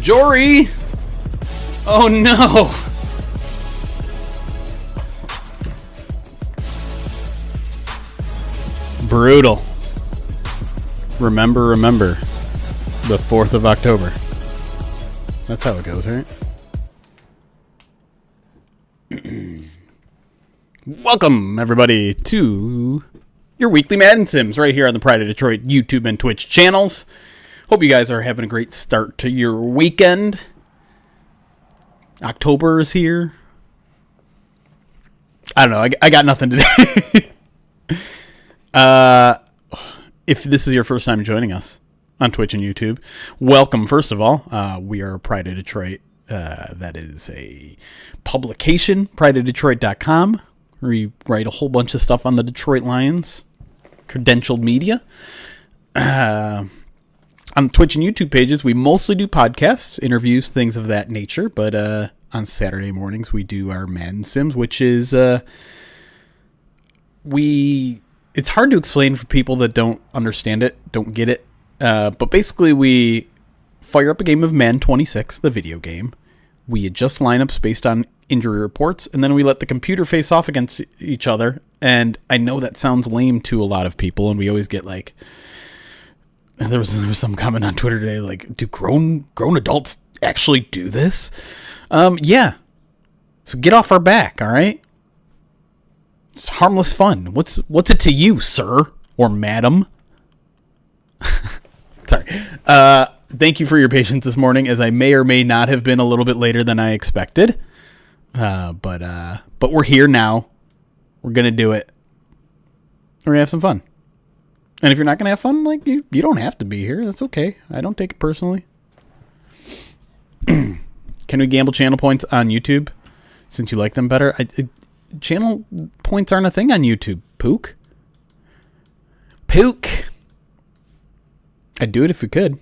Jory! Oh no! Brutal. Remember, the 4th of October. That's how it goes, right? Welcome, everybody, to your weekly Madden Sims right here on the Pride of Detroit YouTube and Twitch channels. Hope you guys are having a great start to your weekend. October is here. I don't know. I got nothing today. If this is your first time joining us on Twitch and YouTube, welcome, first of all. We are Pride of Detroit. That is a publication, prideofdetroit.com. We write a whole bunch of stuff on the Detroit Lions. Credentialed media. On the Twitch and YouTube pages, we mostly do podcasts, interviews, things of that nature. But on Saturday mornings, we do our Madden Sims, which is it's hard to explain for people that don't understand it, don't get it. But basically, we fire up a game of Madden 26, the video game. We adjust lineups based on injury reports, and then we let the computer face off against each other. And I know that sounds lame to a lot of people, and we always get like... And there was some comment on Twitter today, like, do grown adults actually do this? Yeah. So get off our back, all right? It's harmless fun. What's it to you, sir or madam? Sorry. Thank you for your patience this morning, as I may or may not have been a little bit later than I expected. But we're here now. We're gonna do it. We're gonna have some fun. And if you're not going to have fun, like you don't have to be here. That's okay. I don't take it personally. Can we gamble channel points on YouTube since you like them better? Channel points aren't a thing on YouTube. Pook. I'd do it if we could.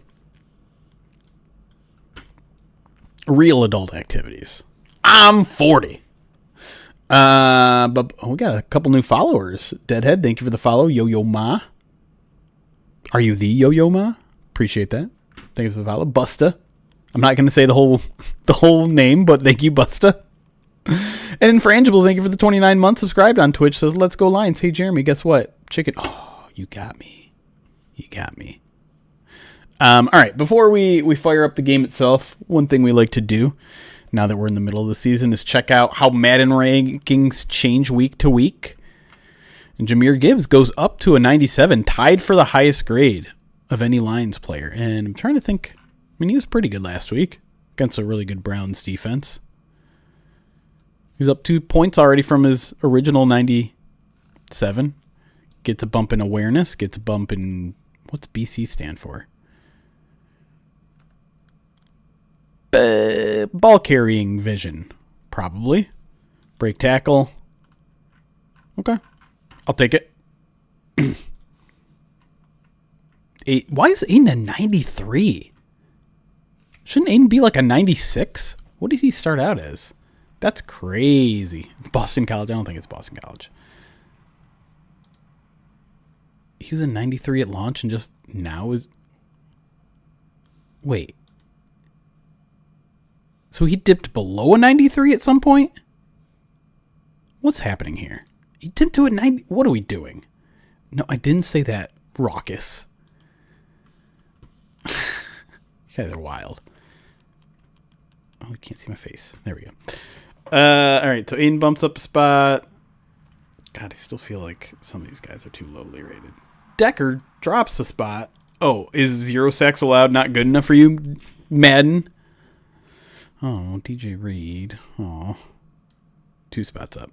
Real adult activities. I'm 40. But we got a couple new followers. Deadhead, thank you for the follow. Yo-Yo Ma. Are you the Yo-Yo Ma? Appreciate that. Thanks for the follow. Busta. I'm not going to say the whole name, but thank you, Busta. And Infrangibles, thank you for the 29 months subscribed on Twitch. Says, let's go Lions. Hey, Jeremy, guess what? Chicken. Oh, you got me. All right, before we fire up the game itself, one thing we like to do, now that we're in the middle of the season, is check out how Madden rankings change week to week. And Jahmyr Gibbs goes up to a 97, tied for the highest grade of any Lions player. And I'm trying to think. I mean, he was pretty good last week against a really good Browns defense. He's up 2 points already from his original 97. Gets a bump in awareness. Gets a bump in... What's BC stand for? Ball carrying vision. Probably. Break tackle. Okay. I'll take it. Why is Aiden a 93? Shouldn't Aiden be like a 96? What did he start out as? That's crazy. Boston College? I don't think it's Boston College. He was a 93 at launch and just now is... Wait. So he dipped below a 93 at some point? What's happening here? You dipped to a 90. What are we doing? No, I didn't say that. Raucous. You guys are wild. Oh, you can't see my face. There we go. All right, so Aiden bumps up a spot. God, I still feel like some of these guys are too lowly rated. Decker drops a spot. Oh, is 0 sacks allowed not good enough for you, Madden? Oh, DJ Reed. Oh, 2 spots up.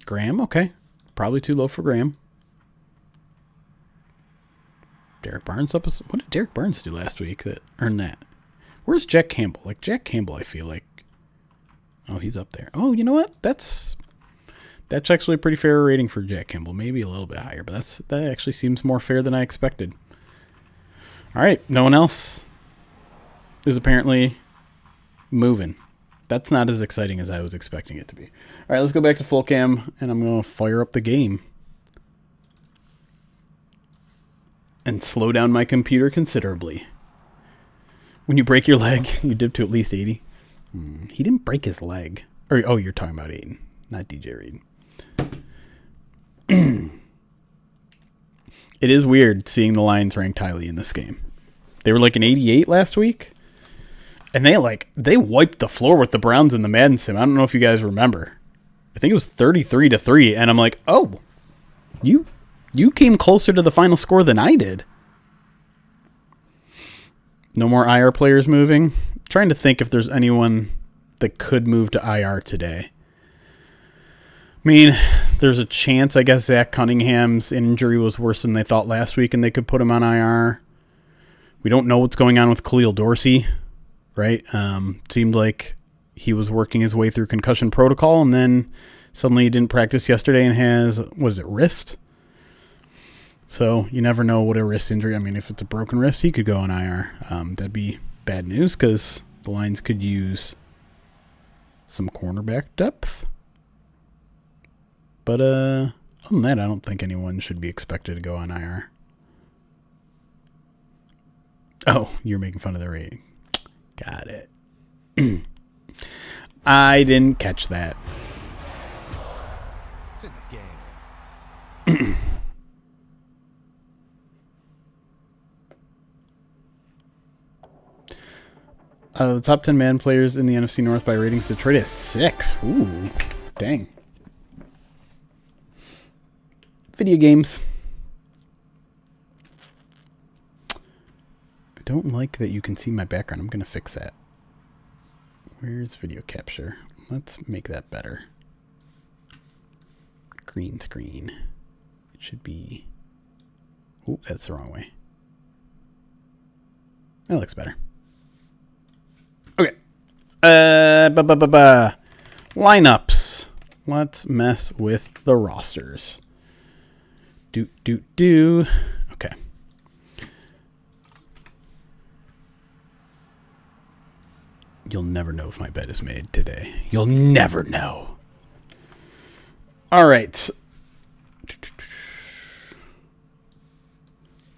Graham, okay. Probably too low for Graham. Derek Barnes up. What did Derek Barnes do last week that earned that? Where's Jack Campbell? Like Jack Campbell, I feel like. Oh, he's up there. Oh, you know what? That's actually a pretty fair rating for Jack Campbell. Maybe a little bit higher, but that actually seems more fair than I expected. All right, no one else is apparently moving. That's not as exciting as I was expecting it to be. All right, let's go back to full cam, and I'm going to fire up the game. and slow down my computer considerably. When you break your leg, you dip to at least 80. He didn't break his leg. Oh, you're talking about Aiden, not DJ Reed. It is weird seeing the Lions ranked highly in this game. They were like an 88 last week, and they wiped the floor with the Browns in the Madden sim. I don't know if you guys remember. I think it was 33-3, and I'm like, oh, you came closer to the final score than I did. No more IR players moving. I'm trying to think if there's anyone that could move to IR today. I mean, there's a chance, I guess, Zach Cunningham's injury was worse than they thought last week, and they could put him on IR. We don't know what's going on with Khalil Dorsey, right? Seemed like he was working his way through concussion protocol, and then suddenly he didn't practice yesterday and has, wrist? So you never know what a wrist injury. I mean, if it's a broken wrist, he could go on IR. That'd be bad news because the Lions could use some cornerback depth. But other than that, I don't think anyone should be expected to go on IR. Oh, you're making fun of the rating. Got it. I didn't catch that. It's in the game. The top 10 Madden players in the NFC North by ratings. Detroit is 6. Ooh, dang. Video games. I don't like that you can see my background. I'm going to fix that. Where's video capture? Let's make that better. Green screen. It should be... Oh, that's the wrong way. That looks better. Okay. Lineups. Let's mess with the rosters. Okay. You'll never know if my bed is made today. You'll never know. All right.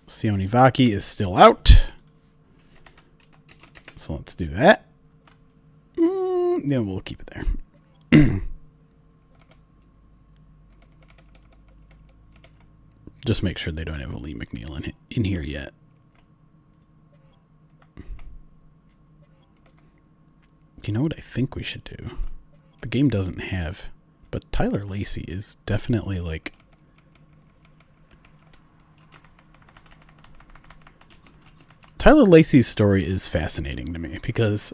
Sione Vaki is still out. So let's do that. Then we'll keep it there. Just make sure they don't have a Lee McNeil in here yet. You know what I think we should do? The game doesn't have, but Tyler Lacey is definitely like... Tyler Lacey's story is fascinating to me because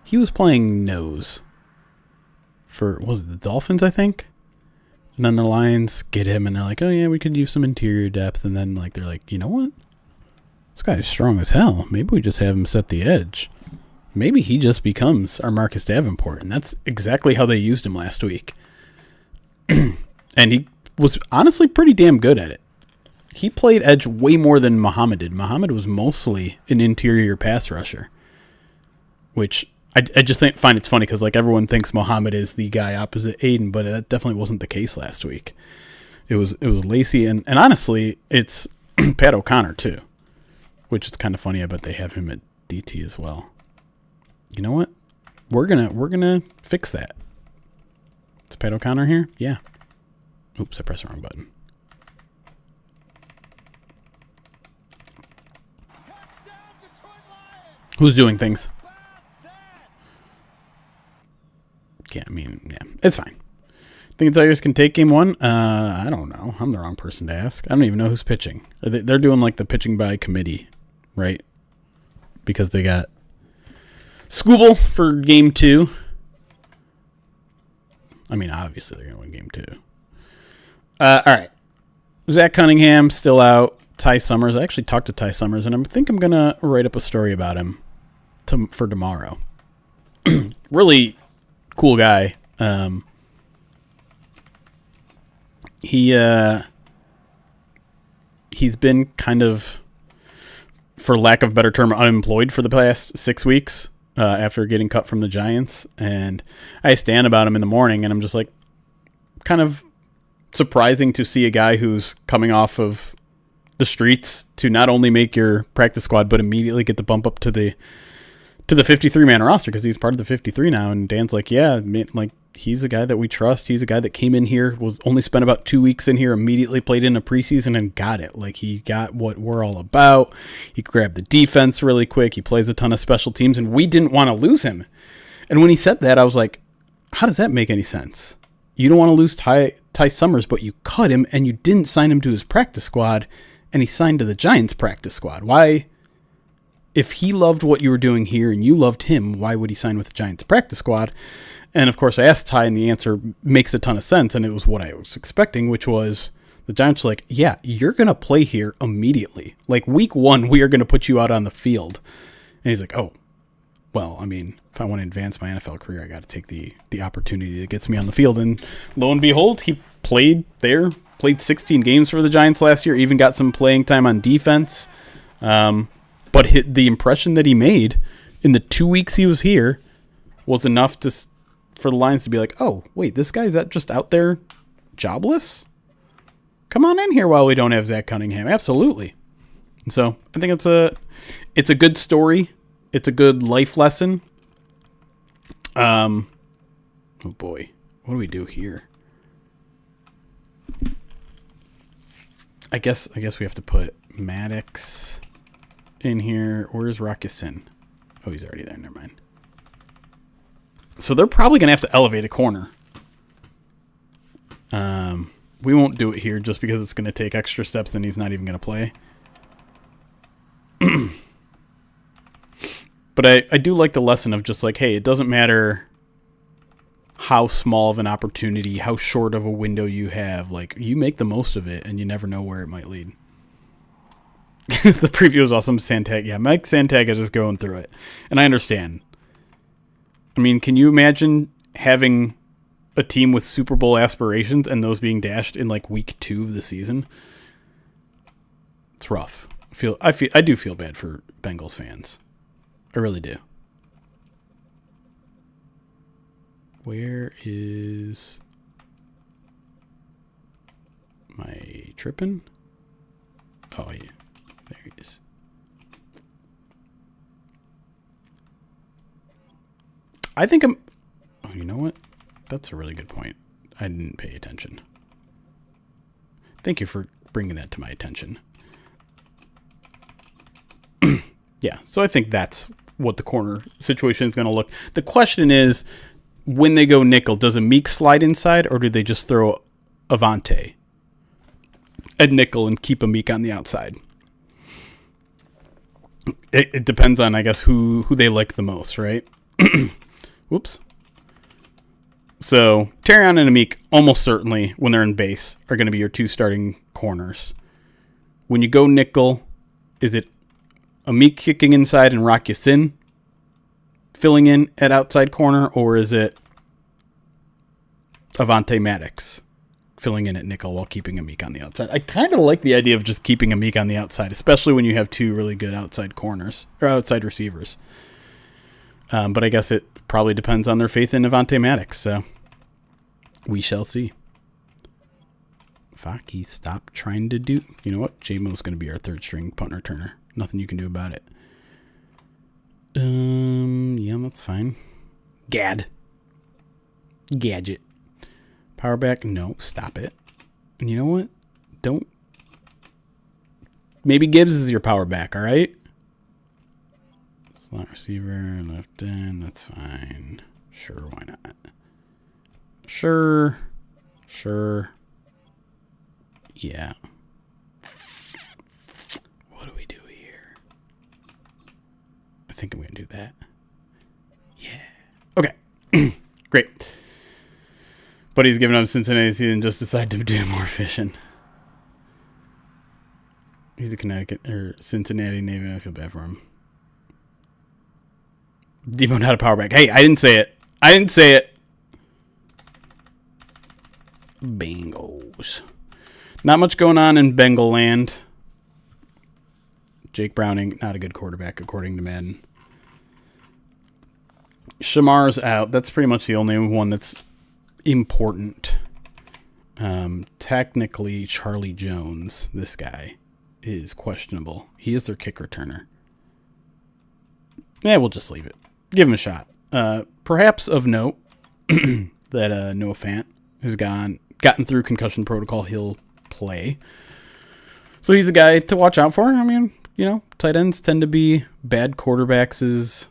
he was playing nose for, what was it, the Dolphins, I think? And then the Lions get him, and they're like, oh, yeah, we could use some interior depth. And then like they're like, you know what? This guy is strong as hell. Maybe we just have him set the edge. Maybe he just becomes our Marcus Davenport. And that's exactly how they used him last week. And he was honestly pretty damn good at it. He played edge way more than Muhammad did. Muhammad was mostly an interior pass rusher, which I just find it's funny because like everyone thinks Muhammad is the guy opposite Aiden, but that definitely wasn't the case last week. It was Lacey, and honestly, it's Pat O'Connor too, which is kind of funny. I bet they have him at DT as well. You know what? We're gonna fix that. Is Pat O'Connor here? Yeah. Oops, I pressed the wrong button. Who's doing things? Yeah, I mean, yeah, it's fine. Think Tigers can take game one? I don't know. I'm the wrong person to ask. I don't even know who's pitching. They're doing like the pitching by committee, right? Because they got Scooble for game 2. I mean, obviously they're going to win game 2. All right. Zach Cunningham still out. Ty Summers. I actually talked to Ty Summers, and I think I'm going to write up a story about him for tomorrow. Really cool guy. He's been kind of, for lack of a better term, unemployed for the past 6 weeks after getting cut from the Giants. And I asked Dan about him in the morning, and I'm just like, kind of surprising to see a guy who's coming off of the streets to not only make your practice squad, but immediately get the bump up to the 53-man roster because he's part of the 53 now. And Dan's like, yeah, like he's a guy that we trust. He's a guy that came in here, was only spent about 2 weeks in here, immediately played in a preseason and got it. Like he got what we're all about. He grabbed the defense really quick. He plays a ton of special teams, and we didn't want to lose him. And when he said that, I was like, how does that make any sense? You don't want to lose Ty Summers, but you cut him and you didn't sign him to his practice squad, and he signed to the Giants practice squad. Why? If he loved what you were doing here and you loved him, why would he sign with the Giants practice squad? And of course I asked Ty, and the answer makes a ton of sense. And it was what I was expecting, which was the Giants were like, yeah, you're going to play here immediately. Like week 1, we are going to put you out on the field. And he's like, oh, well, I mean, if I want to advance my NFL career, I got to take the opportunity that gets me on the field. And lo and behold, he played there, played 16 games for the Giants last year, even got some playing time on defense. But the impression that he made in the 2 weeks he was here was enough for the Lions to be like, oh, wait, this guy's just out there jobless? Come on in here while we don't have Zach Cunningham. Absolutely. And so I think it's a good story. It's a good life lesson. Oh boy, what do we do here? I guess we have to put Maddox in here. Where's Rockison? Oh, he's already there. Never mind. So they're probably gonna have to elevate a corner. We won't do it here just because it's gonna take extra steps and he's not even gonna play. But I do like the lesson of just like, hey, it doesn't matter how small of an opportunity, how short of a window you have. Like, you make the most of it, and you never know where it might lead. The preview was awesome. Santag. Yeah, Mike Santag is just going through it. And I understand. I mean, can you imagine having a team with Super Bowl aspirations and those being dashed in like week 2 of the season? It's rough. I do feel bad for Bengals fans. I really do. Where is my tripping? Oh, yeah. There he is. I think I'm... Oh, you know what? That's a really good point. I didn't pay attention. Thank you for bringing that to my attention. Yeah, so I think that's what the corner situation is going to look. The question is, when they go nickel, does a Meek slide inside, or do they just throw Avante at nickel and keep a Meek on the outside? It depends on, I guess, who they like the most, right? Whoops. So, Terrion and Amik, almost certainly, when they're in base, are going to be your 2 starting corners. When you go nickel, is it Amik kicking inside and Rock Yassin filling in at outside corner, or is it Avante Maddox filling in at nickel while keeping Amik on the outside? I kind of like the idea of just keeping Amik on the outside, especially when you have 2 really good outside corners or outside receivers. But I guess it probably depends on their faith in Avante Maddox, so we shall see. Faki, stop trying to do... You know what? J-Mo's going to be our 3rd string punt returner. Nothing you can do about it. Yeah, that's fine. Gadget. Power back? No, stop it. And you know what? Don't... Maybe Gibbs is your power back, all right? Slot receiver, left end, that's fine. Sure, why not? Sure. Yeah. What do we do here? I think I'm going to do that. Yeah. Okay. Great. But he's giving up Cincinnati and just decided to do more fishing. He's a Connecticut or Cincinnati native. I feel bad for him. Debo not a power back. Hey, I didn't say it. Bengals. Not much going on in Bengal land. Jake Browning, not a good quarterback, according to Madden. Shamar's out. That's pretty much the only one that's important. Technically, Charlie Jones, this guy, is questionable. He is their kick returner. Yeah, we'll just leave it. Give him a shot. Perhaps of note that Noah Fant has gotten through concussion protocol. He'll play. So he's a guy to watch out for. I mean, you know, tight ends tend to be bad quarterbacks'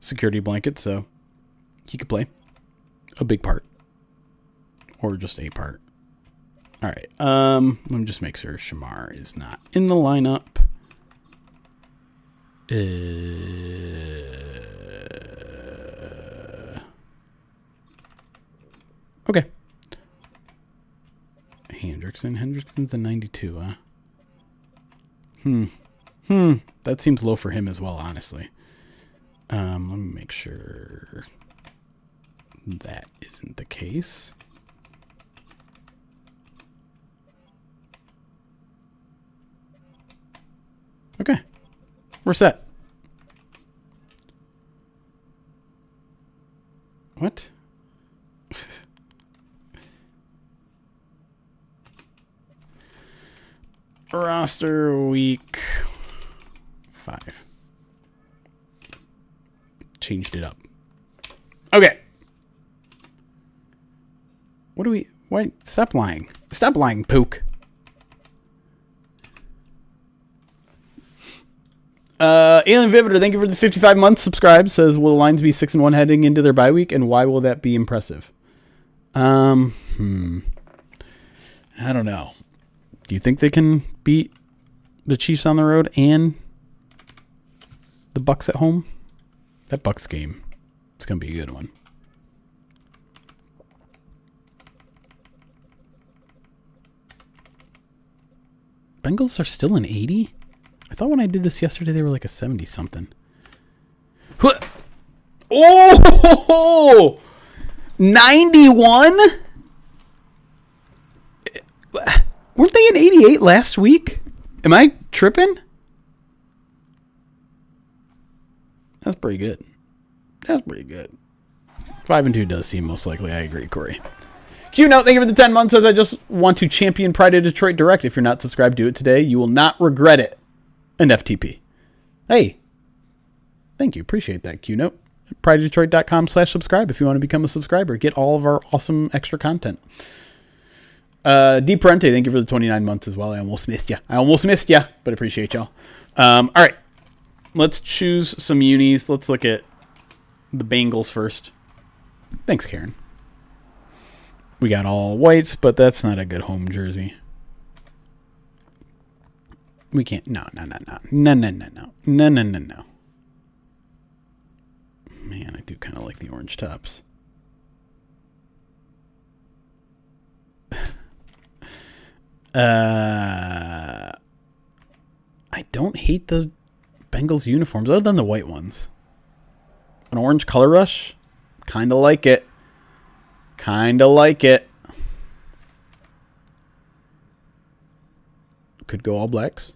security blanket, so he could play a big part. Or just a part. All right. Let me just make sure Shamar is not in the lineup. Okay. Hendrickson's a 92, huh? That seems low for him as well, honestly. Let me make sure that isn't the case. Okay. We're set. What? Roster week 5. Changed it up. Okay. Why? Stop lying. Stop lying, Pook. Alien Vivitor, thank you for the 55 months subscribe. Says, will the Lions be 6-1 heading into their bye week, and why will that be impressive? I don't know. Do you think they can beat the Chiefs on the road and the Bucs at home? That Bucs game, it's gonna be a good one. Bengals are still an 80? I thought when I did this yesterday, they were like a 70-something. Oh! 91? Weren't they an 88 last week? Am I tripping? That's pretty good. That's pretty good. 5-2 does seem most likely. I agree, Corey. Q note, thank you for the 10 months. Says, I just want to champion Pride of Detroit Direct. If you're not subscribed, do it today. You will not regret it. An FTP. Hey. Thank you. Appreciate that, Q note. pridedetroit.com/subscribe if you want to become a subscriber. Get all of our awesome extra content. D Parente, thank you for the 29 months as well. I almost missed you, but appreciate y'all. All right. Let's choose some unis. Let's look at the Bengals first. Thanks, Karen. We got all whites, but that's not a good home jersey. We can't. No. Man, I do kind of like the orange tops. I don't hate the Bengals uniforms other than the white ones. An orange color rush? Kind of like it. Could go all blacks.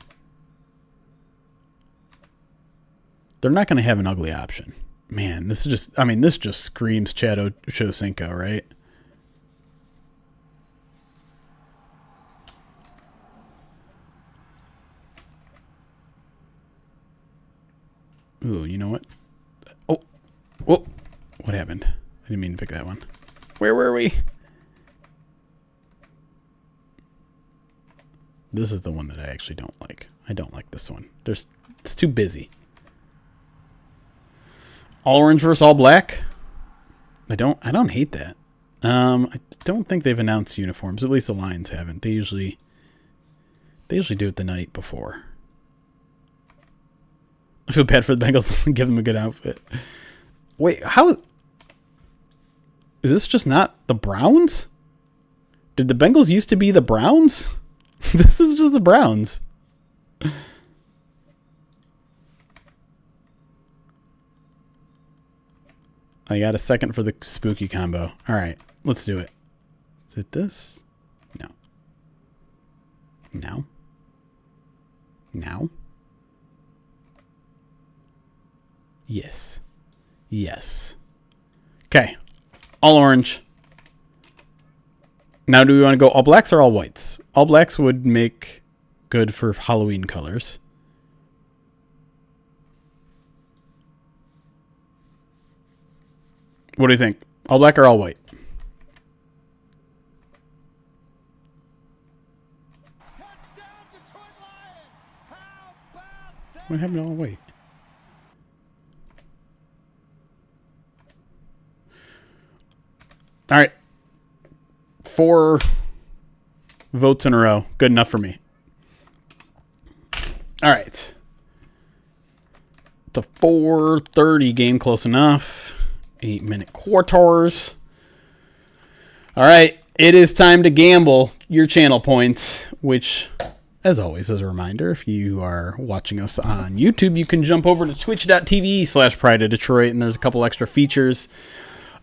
They're not going to have an ugly option. Man, this just screams Chad Ochocinco, right? Ooh, you know what? Oh, what happened? I didn't mean to pick that one. Where were we? This is the one that I actually don't like. I don't like this one. It's too busy. All orange versus all black? I don't hate that. I don't think they've announced uniforms. At least the Lions haven't. They usually do it the night before. I feel bad for the Bengals. Give them a good outfit. Wait, how is this just not the Browns? Did the Bengals used to be the Browns? This is just the Browns. I got a second for the spooky combo. All right, let's do it. Is it this? No. No. Now? Yes. Yes. Okay. All orange. Now, do we want to go all blacks or all whites? All blacks would make good for Halloween colors. What do you think? All black or all white? What happened to all white? All right. 4 votes in a row. Good enough for me. All right. It's a 4:30 game, close enough. 8-minute quarters. All right. It is time to gamble your channel points, which, as always, as a reminder, if you are watching us on YouTube, you can jump over to twitch.tv/Pride of Detroit, and there's a couple extra features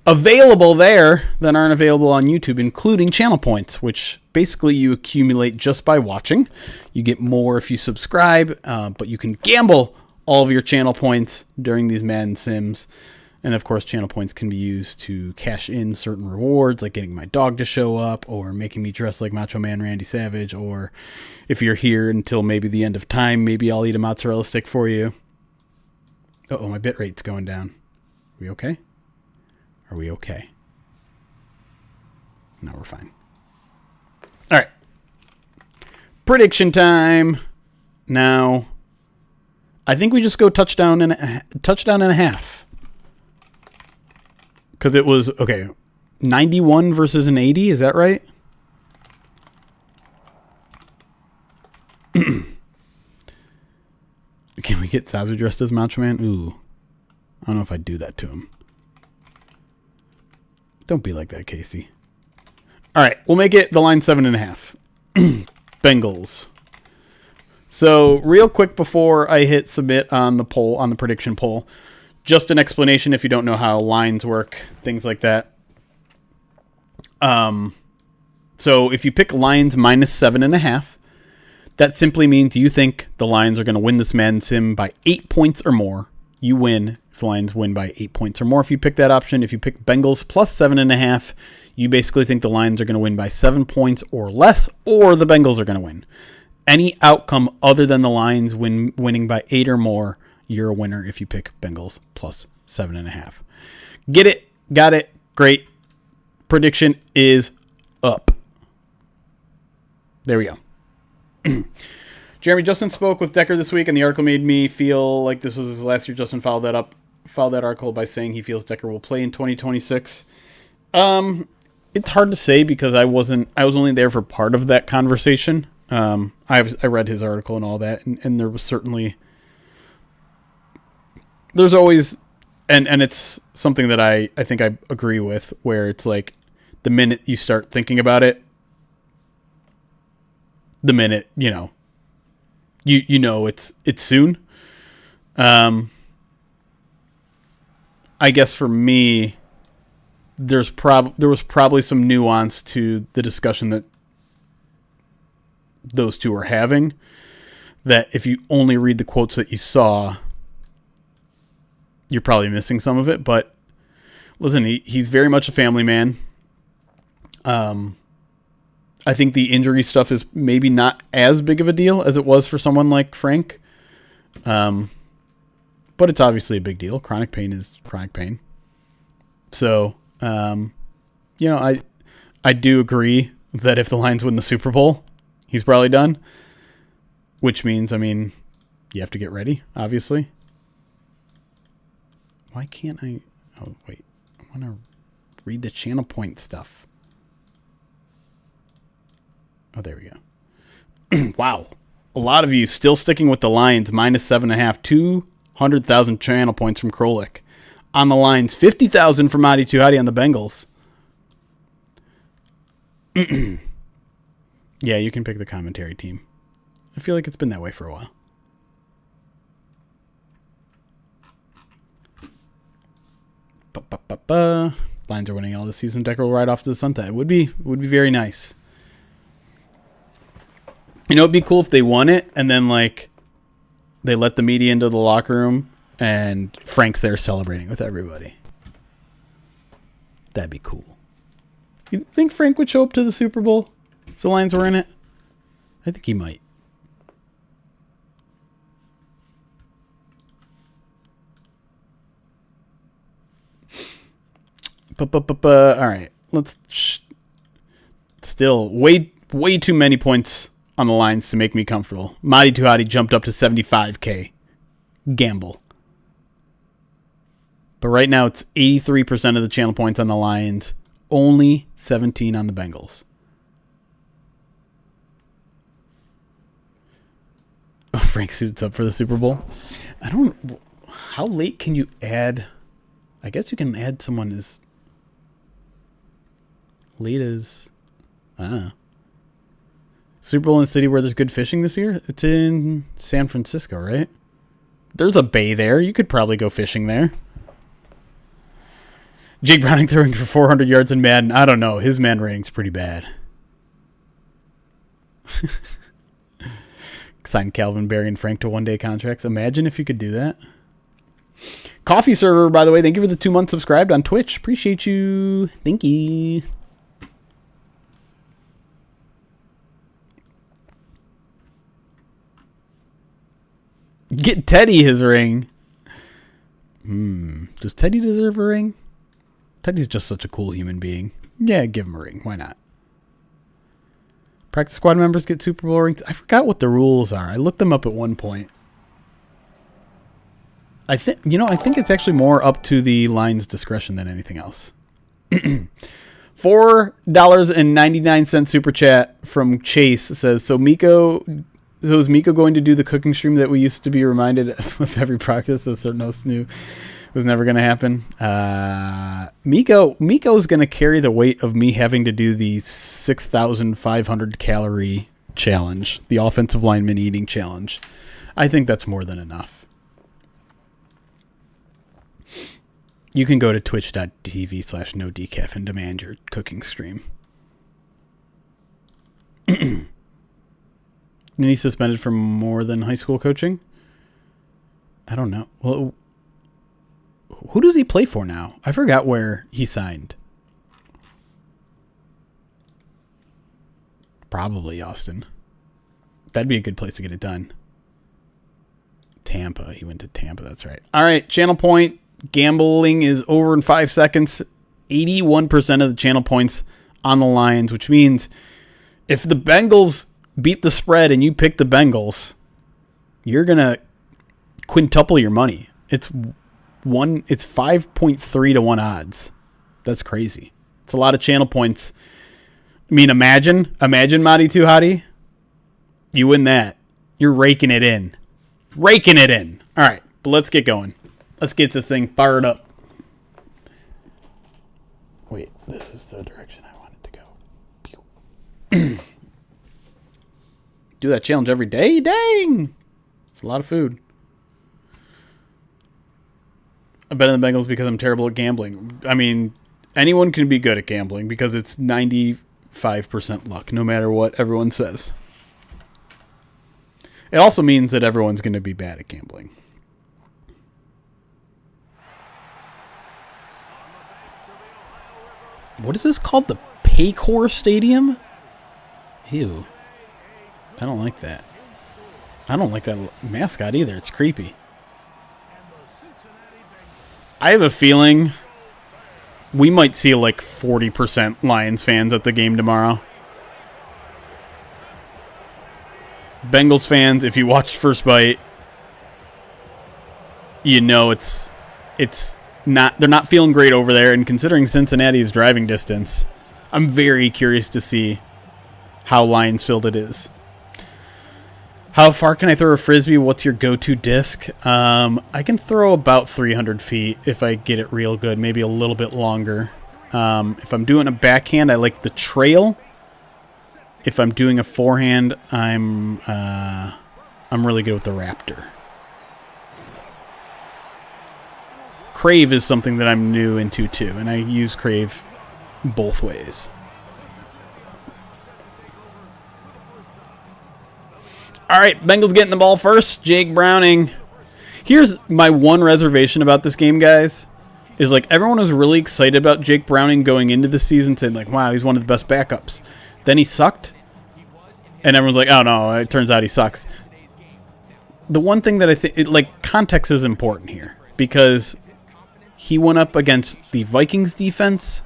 available there that aren't available on YouTube, including channel points, which basically you accumulate just by watching. You get more if you subscribe, but you can gamble all of your channel points during these Madden Sims. And of course, channel points can be used to cash in certain rewards, like getting my dog to show up, or making me dress like Macho Man Randy Savage, or if you're here until maybe the end of time, maybe I'll eat a mozzarella stick for you. Uh-oh, my bit rate's going down. We okay? Are we okay? No, we're fine. All right. Prediction time. Now, I think we just go touchdown and a half. Because it was, okay, 91 versus an 80. Is that right? Can we get Zazu dressed as Macho Man? Ooh. I don't know if I'd do that to him. Don't be like that, Casey. All right, we'll make it the line 7.5. Bengals. So real quick before I hit submit on the poll, on the prediction poll, just an explanation if you don't know how lines work, things like that. So if you pick Lions minus 7.5, that simply means you think the Lions are going to win this Madden Sim by 8 points or more. You win if the Lions win by 8 points or more. If you pick that option, if you pick Bengals plus 7.5, you basically think the Lions are going to win by 7 points or less, or the Bengals are going to win. Any outcome other than the Lions winning by 8 or more, you're a winner if you pick Bengals plus 7.5. Get it? Got it? Great. Prediction is up. There we go. Jeremy, Justin spoke with Decker this week, and the article made me feel like this was his last year. Justin followed that article by saying he feels Decker will play in 2026. It's hard to say because I was only there for part of that conversation. I read his article and all that, and there was certainly, there's always, and it's something that I think I agree with, where it's like the minute you start thinking about it, the minute, you know it's soon. I guess for me, there was probably some nuance to the discussion that those two are having, that if you only read the quotes that you saw, you're probably missing some of it. But listen, he's very much a family man. I think the injury stuff is maybe not as big of a deal as it was for someone like Frank. But it's obviously a big deal. Chronic pain is chronic pain. So, I do agree that if the Lions win the Super Bowl, he's probably done. Which means, you have to get ready, obviously. Why can't I? Oh, wait. I want to read the channel point stuff. Oh, there we go. Wow. A lot of you still sticking with the Lions, minus 7.5, 200,000 channel points from Krolik. On the Lions, 50,000 from Adi Tuhadi on the Bengals. Yeah, you can pick the commentary team. I feel like it's been that way for a while. Lions are winning all this season. Decker will ride off to the sunset. It would be very nice. It'd be cool if they won it and then they let the media into the locker room and Frank's there celebrating with everybody. That'd be cool. You think Frank would show up to the Super Bowl if the Lions were in it? I think he might. All right. Still, way too many points on the lines to make me comfortable. Madi Tuhati jumped up to 75K. Gamble. But right now, it's 83% of the channel points on the Lions. Only 17 on the Bengals. Oh, Frank suits up for the Super Bowl. How late can you add? I guess you can add someone as late as. Super Bowl in a city where there's good fishing this year? It's in San Francisco, right? There's a bay there. You could probably go fishing there. Jake Browning throwing for 400 yards in Madden. I don't know. His man rating's pretty bad. Signed Calvin, Barry, and Frank to one-day contracts. Imagine if you could do that. Coffee Server, by the way, thank you for the 2 months subscribed on Twitch. Appreciate you. Thank you. Get Teddy his ring. Does Teddy deserve a ring? Teddy's just such a cool human being. Yeah, give him a ring. Why not? Practice squad members get Super Bowl rings. I forgot what the rules are. I looked them up at one point. I think it's actually more up to the Lions' discretion than anything else. $4.99 super chat from Chase says, So is Miko going to do the cooking stream that we used to be reminded of every practice that Cernos knew was never going to happen? Miko's going to carry the weight of me having to do the 6,500 calorie challenge, the offensive lineman eating challenge. I think that's more than enough. You can go to twitch.tv/nodecaf and demand your cooking stream. Then he's suspended for more than high school coaching? I don't know. Well, who does he play for now? I forgot where he signed. Probably Austin. That'd be a good place to get it done. Tampa. He went to Tampa. That's right. All right. Channel point. Gambling is over in 5 seconds. 81% of the channel points on the Lions, which means if the Bengals beat the spread and you pick the Bengals, you're going to quintuple your money. It's 5.3 to 1 odds. That's crazy. It's a lot of channel points. I mean, imagine Madi Tuhati. You win that. You're raking it in. All right, but let's get going. Let's get this thing fired up. Wait, this is the direction I wanted to go. Do that challenge every day? Dang! It's a lot of food. I bet on the Bengals because I'm terrible at gambling. I mean, anyone can be good at gambling because it's 95% luck, no matter what everyone says. It also means that everyone's going to be bad at gambling. What is this called? The Paycor Stadium? Ew. I don't like that. I don't like that mascot either. It's creepy. I have a feeling we might see like 40% Lions fans at the game tomorrow. Bengals fans, if you watched First Bite, you know they're not feeling great over there, and considering Cincinnati's driving distance, I'm very curious to see how Lions filled it is. How far can I throw a frisbee? What's your go-to disc? I can throw about 300 feet if I get it real good, maybe a little bit longer. If I'm doing a backhand, I like the trail. If I'm doing a forehand, I'm really good with the Raptor. Crave is something that I'm new into too, and I use Crave both ways. All right, Bengals getting the ball first. Jake Browning. Here's my one reservation about this game, guys, is like everyone was really excited about Jake Browning going into the season, saying like, wow, he's one of the best backups. Then he sucked, and everyone's like, oh no, it turns out he sucks. The one thing that I think, context is important here, because He went up against the Vikings defense,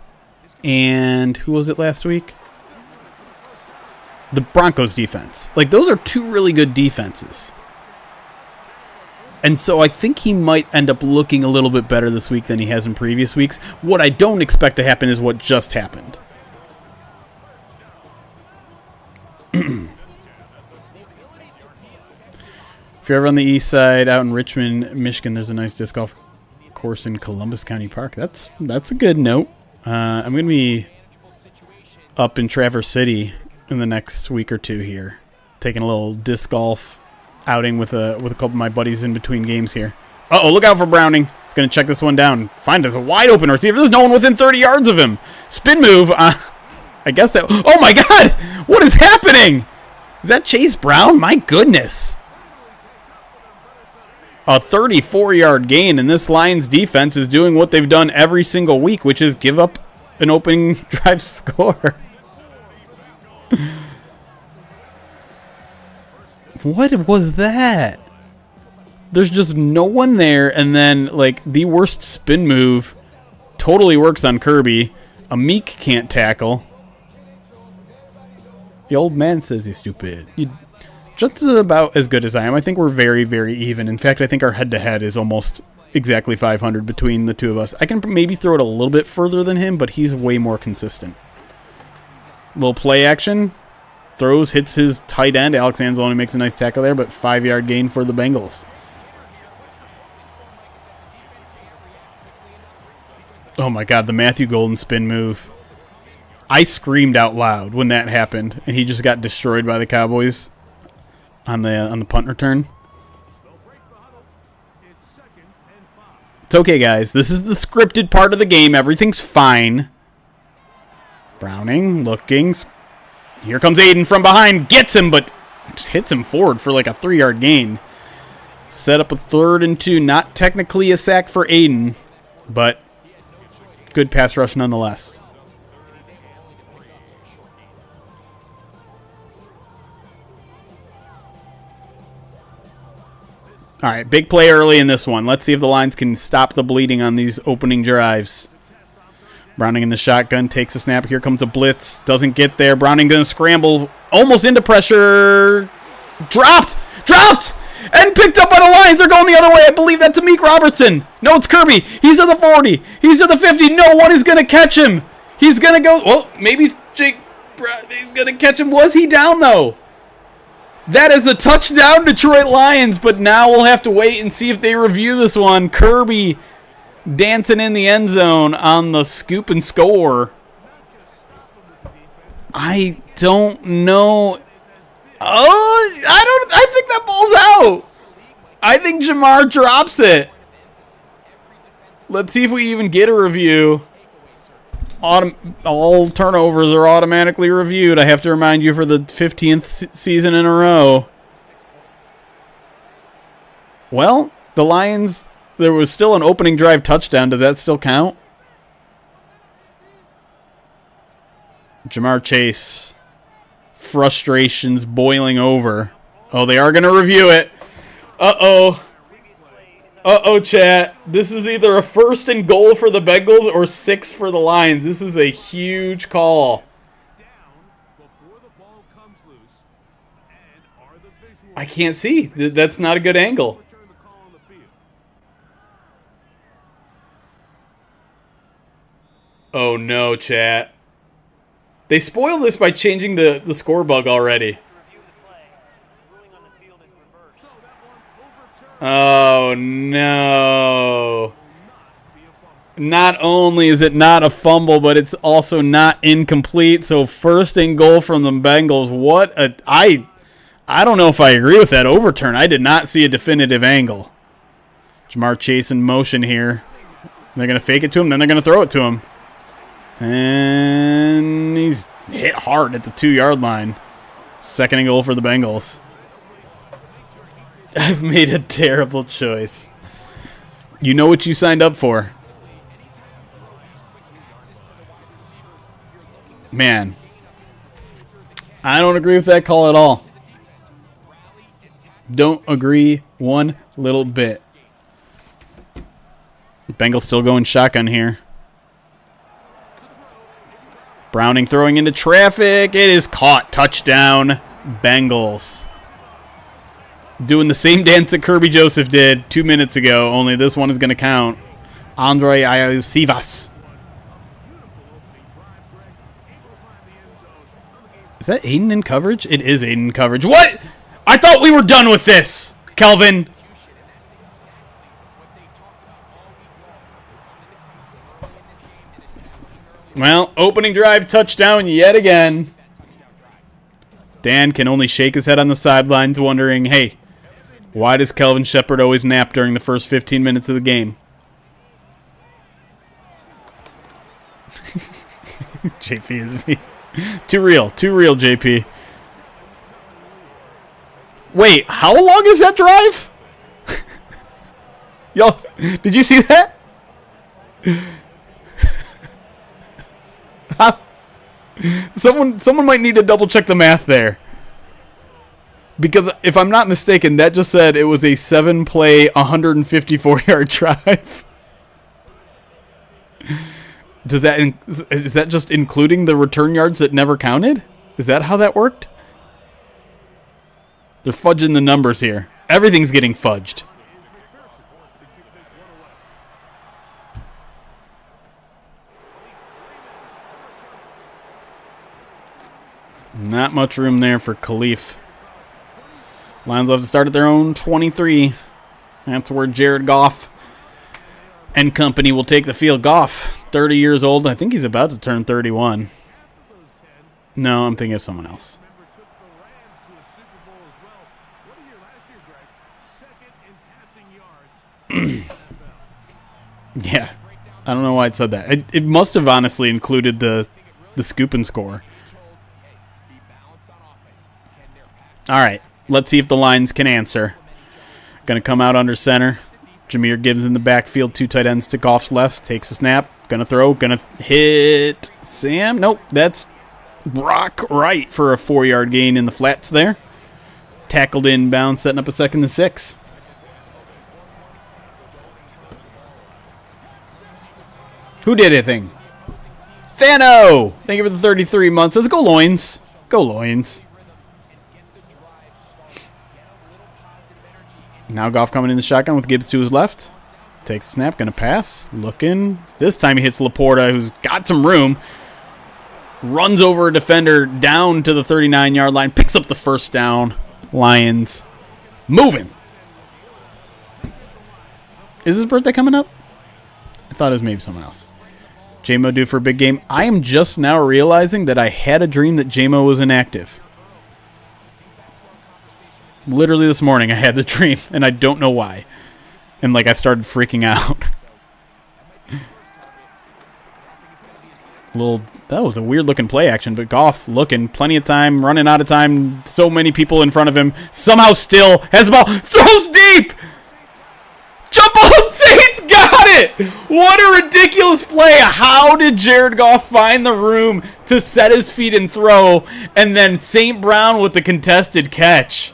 and who was it last week? The Broncos defense. Like, those are two really good defenses. And so I think he might end up looking a little bit better this week than he has in previous weeks. What I don't expect to happen is what just happened. If you're ever on the east side, out in Richmond, Michigan, there's a nice disc golf course in Columbus County Park. That's a good note. I'm going to be up in Traverse City in the next week or two here, taking a little disc golf outing with a couple of my buddies in between games here. Uh-oh, look out for Browning. He's going to check this one down. Find us a wide open receiver. There's no one within 30 yards of him. Spin move. I guess that... Oh, my God. What is happening? Is that Chase Brown? My goodness. A 34-yard gain, and this Lions defense is doing what they've done every single week, which is give up an opening drive score. What was that? There's just no one there, and then, like, the worst spin move totally works on Kirby. A Meek can't tackle. The old man says he's stupid. Just about as good as I am. I think we're very, very even. In fact, I think our head-to-head is almost exactly 500 between the two of us. I can maybe throw it a little bit further than him, but he's way more consistent. Little play action. Throws, hits his tight end. Alex Anzalone makes a nice tackle there, but 5-yard gain for the Bengals. Oh my God, the Matthew Golden spin move. I screamed out loud when that happened, and he just got destroyed by the Cowboys on the punt return. It's okay, guys. This is the scripted part of the game. Everything's fine. Browning, looking. Here comes Aiden from behind. Gets him, but hits him forward for like a 3-yard gain. Set up a 3rd and 2. Not technically a sack for Aiden, but good pass rush nonetheless. All right, big play early in this one. Let's see if the Lions can stop the bleeding on these opening drives. Browning in the shotgun, takes a snap. Here comes a blitz. Doesn't get there. Browning going to scramble. Almost into pressure. Dropped! And picked up by the Lions. They're going the other way. I believe that's Amik Robertson. No, it's Kirby. He's to the 40. He's to the 50. No one is going to catch him. He's going to go... Well, maybe Jake Brown is going to catch him. Was he down, though? That is a touchdown, Detroit Lions. But now we'll have to wait and see if they review this one. Kirby dancing in the end zone on the scoop and score. I don't know. Oh, I think that ball's out. I think Jamar drops it. Let's see if we even get a review. All turnovers are automatically reviewed. I have to remind you for the 15th season in a row. Well, the Lions... There was still an opening drive touchdown. Did that still count? Jamar Chase. Frustrations boiling over. Oh, they are going to review it. Uh-oh. Uh-oh, chat. This is either a 1st and goal for the Bengals or 6 for the Lions. This is a huge call. I can't see. That's not a good angle. Oh no, chat. They spoiled this by changing the score bug already. Oh no. Not only is it not a fumble, but it's also not incomplete. So 1st and goal from the Bengals. What a... I don't know if I agree with that overturn. I did not see a definitive angle. Jamar Chase in motion here. They're going to fake it to him, then they're going to throw it to him. And he's hit hard at the 2-yard line. 2nd and goal for the Bengals. I've made a terrible choice. You know what you signed up for. Man. I don't agree with that call at all. Don't agree one little bit. Bengals still going shotgun here. Browning throwing into traffic. It is caught. Touchdown, Bengals. Doing the same dance that Kirby Joseph did 2 minutes ago, only this one is going to count. Andre Iosivas. Is that Aiden in coverage? It is Aiden in coverage. What? I thought we were done with this, Kelvin. Well, opening drive touchdown yet again. Dan can only shake his head on the sidelines wondering, hey, why does Kelvin Shepard always nap during the first 15 minutes of the game? JP is me. Too real, JP. Wait, how long is that drive? Yo, did you see that? Someone might need to double check the math there. Because if I'm not mistaken, that just said it was a 7-play, 154-yard drive. Is that just including the return yards that never counted? Is that how that worked? They're fudging the numbers here. Everything's getting fudged. Not much room there for Khalif. Lions will have to start at their own 23. That's where Jared Goff and company will take the field. Goff, 30 years old. I think he's about to turn 31. No, I'm thinking of someone else. Yeah. I don't know why it said that. It must have honestly included the scoop and score. All right. Let's see if the Lions can answer. Going to come out under center. Jahmyr Gibbs in the backfield. 2 tight ends to Goff's left. Takes a snap. Going to throw. Going to hit Sam. Nope. That's Brock Wright for a 4-yard gain in the flats there. Tackled inbound, setting up a 2nd and 6. Who did anything? Thano! Thank you for the 33 months. Let's go Loins. Go Loins. Now Goff coming in the shotgun with Gibbs to his left. Takes a snap, gonna pass. Looking. This time he hits Laporta, who's got some room. Runs over a defender down to the 39-yard line. Picks up the first down. Lions moving. Is his birthday coming up? I thought it was maybe someone else. J-Mo due for a big game. I am just now realizing that I had a dream that J-Mo was inactive. Literally this morning I had the dream, and I don't know why. And, I started freaking out. That was a weird-looking play action, but Goff looking, plenty of time, running out of time, so many people in front of him, somehow still has the ball, throws deep! Jump on, Saints got it! What a ridiculous play! How did Jared Goff find the room to set his feet and throw, and then St. Brown with the contested catch?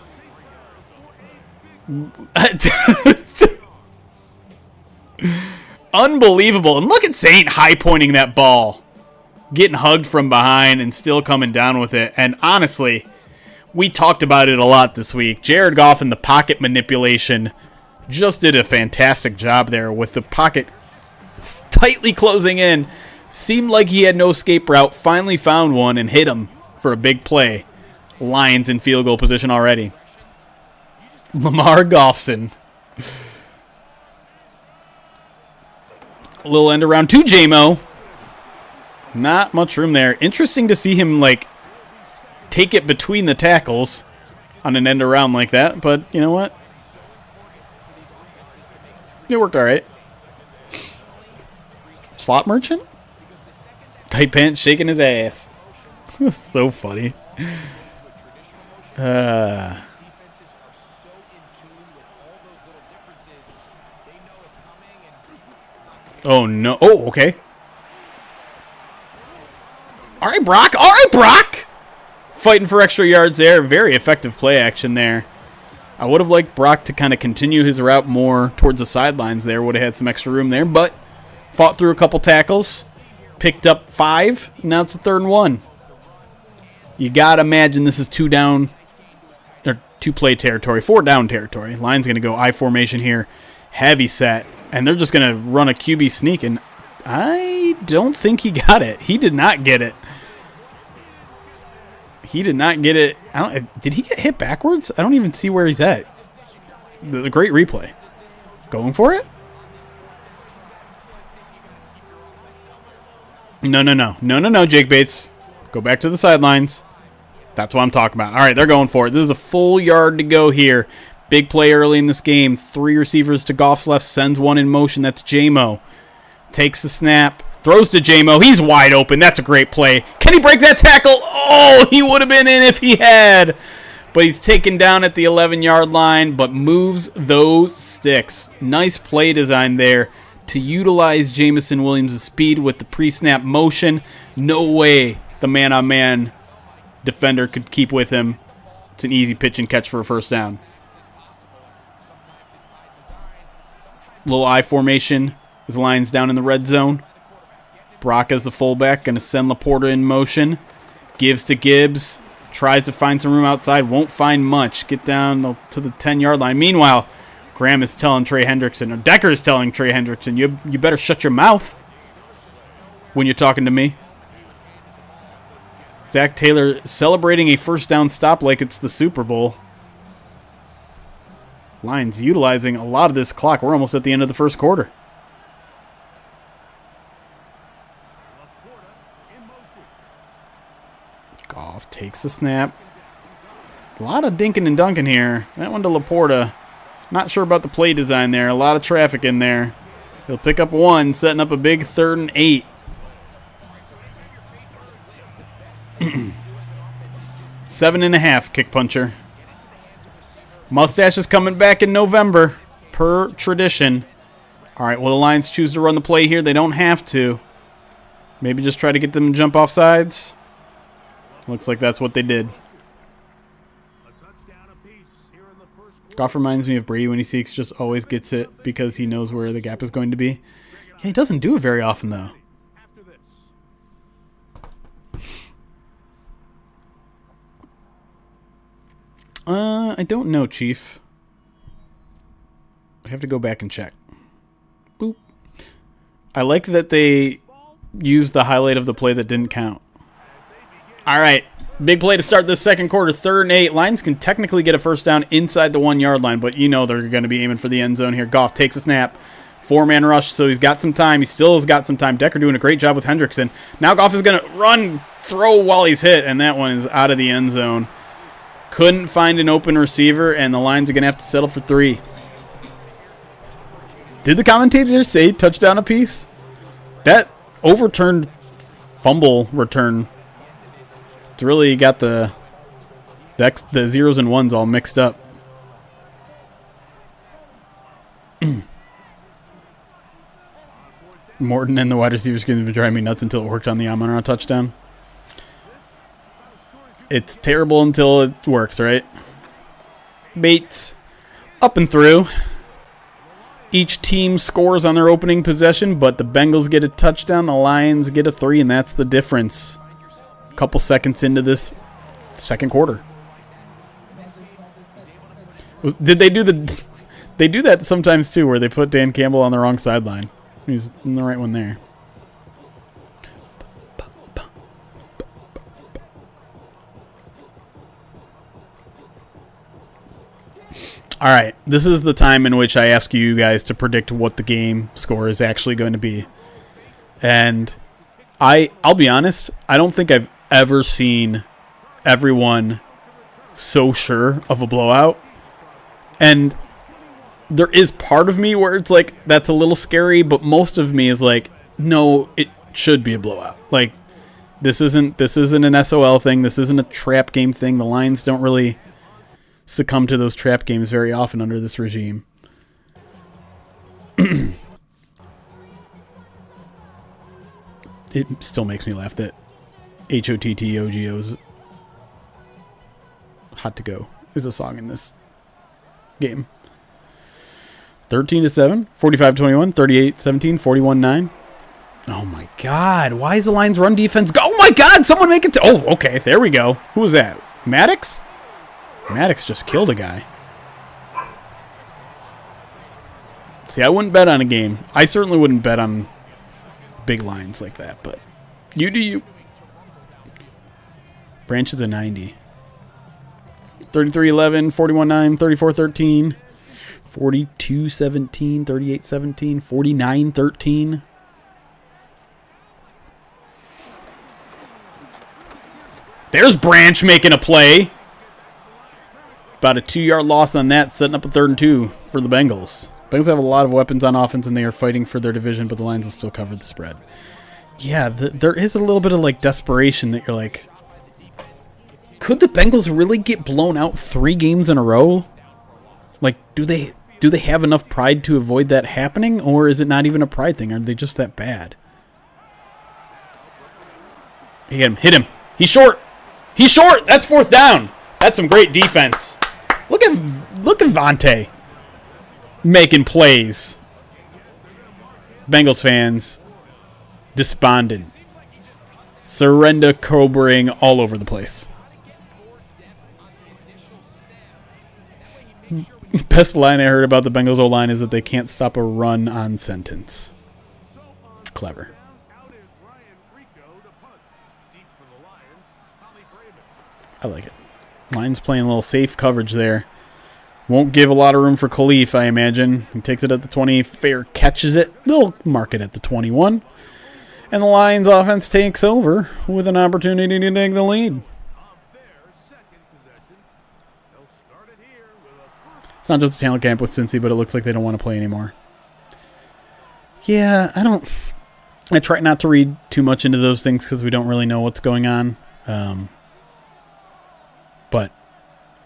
Unbelievable. And look at Saint high-pointing that ball. Getting hugged from behind and still coming down with it. And honestly, we talked about it a lot this week. Jared Goff and the pocket manipulation just did a fantastic job there with the pocket tightly closing in. Seemed like he had no escape route. Finally found one and hit him for a big play. Lions in field goal position already. Lamar Goffson. A little end around to J-Mo. Not much room there. Interesting to see him, take it between the tackles on an end around like that. But you know what? It worked all right. Slot merchant? Tight pants shaking his ass. So funny. Oh, no. Oh, okay. All right, Brock. All right, Brock. Fighting for extra yards there. Very effective play action there I would have liked Brock to kind of continue his route more towards the sidelines there. Would have had some extra room there, but fought through a couple tackles, picked up 5. Now it's a 3rd and 1. You got to imagine this is 2 down, or 2-play territory, 4 down territory. Line's going to go I formation here, heavy set, and they're just going to run a QB sneak, and I don't think he got it. He did not get it. He did not get it. Did he get hit backwards? I don't even see where he's at. The great replay. Going for it? No, Jake Bates. Go back to the sidelines. That's what I'm talking about. All right, they're going for it. This is a full yard to go here. Big play early in this game. 3 receivers to Goff's left. Sends 1 in motion. That's J-Mo. Takes the snap. Throws to J-Mo. He's wide open. That's a great play. Can he break that tackle? Oh, he would have been in if he had. But he's taken down at the 11-yard line, but moves those sticks. Nice play design there to utilize Jamison Williams' speed with the pre-snap motion. No way the man-on-man defender could keep with him. It's an easy pitch and catch for a 1st down. Little I formation. His line's down in the red zone. Brock as the fullback, going to send Laporta in motion. Gives to Gibbs. Tries to find some room outside. Won't find much. Get down to the 10-yard line. Meanwhile, Graham is telling Trey Hendrickson, or Decker is telling Trey Hendrickson, you better shut your mouth when you're talking to me. Zach Taylor celebrating a 1st down stop like it's the Super Bowl. Lions utilizing a lot of this clock. We're almost at the end of the 1st quarter. Goff takes the snap. A lot of dinking and dunking here. That one to Laporta. Not sure about the play design there. A lot of traffic in there. He'll pick up 1, setting up a big 3rd and 8. 7.5 kick puncher. Mustache is coming back in November, per tradition. All right, well, the Lions choose to run the play here. They don't have to. Maybe just try to get them to jump off sides. Looks like that's what they did. Goff reminds me of Brady when he seeks, just always gets it because he knows where the gap is going to be. Yeah, he doesn't do it very often, though. I don't know, Chief. I have to go back and check. Boop. I like that they used the highlight of the play that didn't count. All right. Big play to start this 2nd quarter. 3rd and 8. Lions can technically get a 1st down inside the 1-yard line, but you know they're going to be aiming for the end zone here. Goff takes a snap. 4-man rush, so he's got some time. He still has got some time. Decker doing a great job with Hendrickson. Now Goff is going to run, throw while he's hit, and that one is out of the end zone. Couldn't find an open receiver, and the Lions are going to have to settle for 3. Did the commentator say touchdown apiece? That overturned fumble return, it's really got the zeros and ones all mixed up. Morton and the wide receivers going to be driving me nuts until it worked on the Amon-Ra touchdown. It's terrible until it works, right? Bates up and through. Each team scores on their opening possession, but the Bengals get a touchdown, the Lions get a 3, and that's the difference. A couple seconds into this 2nd quarter. Did they do the... They do that sometimes, too, where they put Dan Campbell on the wrong sideline. He's in the right one there. All right, this is the time in which I ask you guys to predict what the game score is actually going to be. And I'll be honest, I don't think I've ever seen everyone so sure of a blowout. And there is part of me where it's like, that's a little scary, but most of me is like, no, it should be a blowout. Like, this isn't an SOL thing. This isn't a trap game thing. The Lions don't really succumb to those trap games very often under this regime. It still makes me laugh that HOTTOGO's Hot to Go is a song in this game. 13-7, 45-21, 38-17, 41-9. Oh my God! Why is the Lions' run defense go? Oh my God! Someone make it! Oh, okay. There we go. Who was that? Maddox? Maddox just killed a guy. See, I wouldn't bet on a game. I certainly wouldn't bet on big lines like that. But you do you. Branch is a 90. 33-11, 41-9, 34-13, 42-17, 38-17, 49-13. There's Branch making a play. About a 2-yard loss on that, setting up a 3rd and 2 for the Bengals. Bengals have a lot of weapons on offense, and they are fighting for their division, but the Lions will still cover the spread. Yeah, there is a little bit of like desperation that you're like, could the Bengals really get blown out 3 games in a row? Like, do they have enough pride to avoid that happening, or is it not even a pride thing? Are they just that bad? Hit him. He's short. He's short. That's 4th down. That's some great defense. Look at Vontae making plays. Bengals fans despondent. Surrender cobraing all over the place. Best line I heard about the Bengals O-line is that they can't stop a run on sentence. Clever. I like it. Lions playing a little safe coverage there. Won't give a lot of room for Khalif, I imagine. He takes it at the 20. Fair catches it. They'll mark it at the 21. And the Lions offense takes over with an opportunity to take the lead. It's not just a talent camp with Cincy, but it looks like they don't want to play anymore. Yeah, I try not to read too much into those things because we don't really know what's going on. But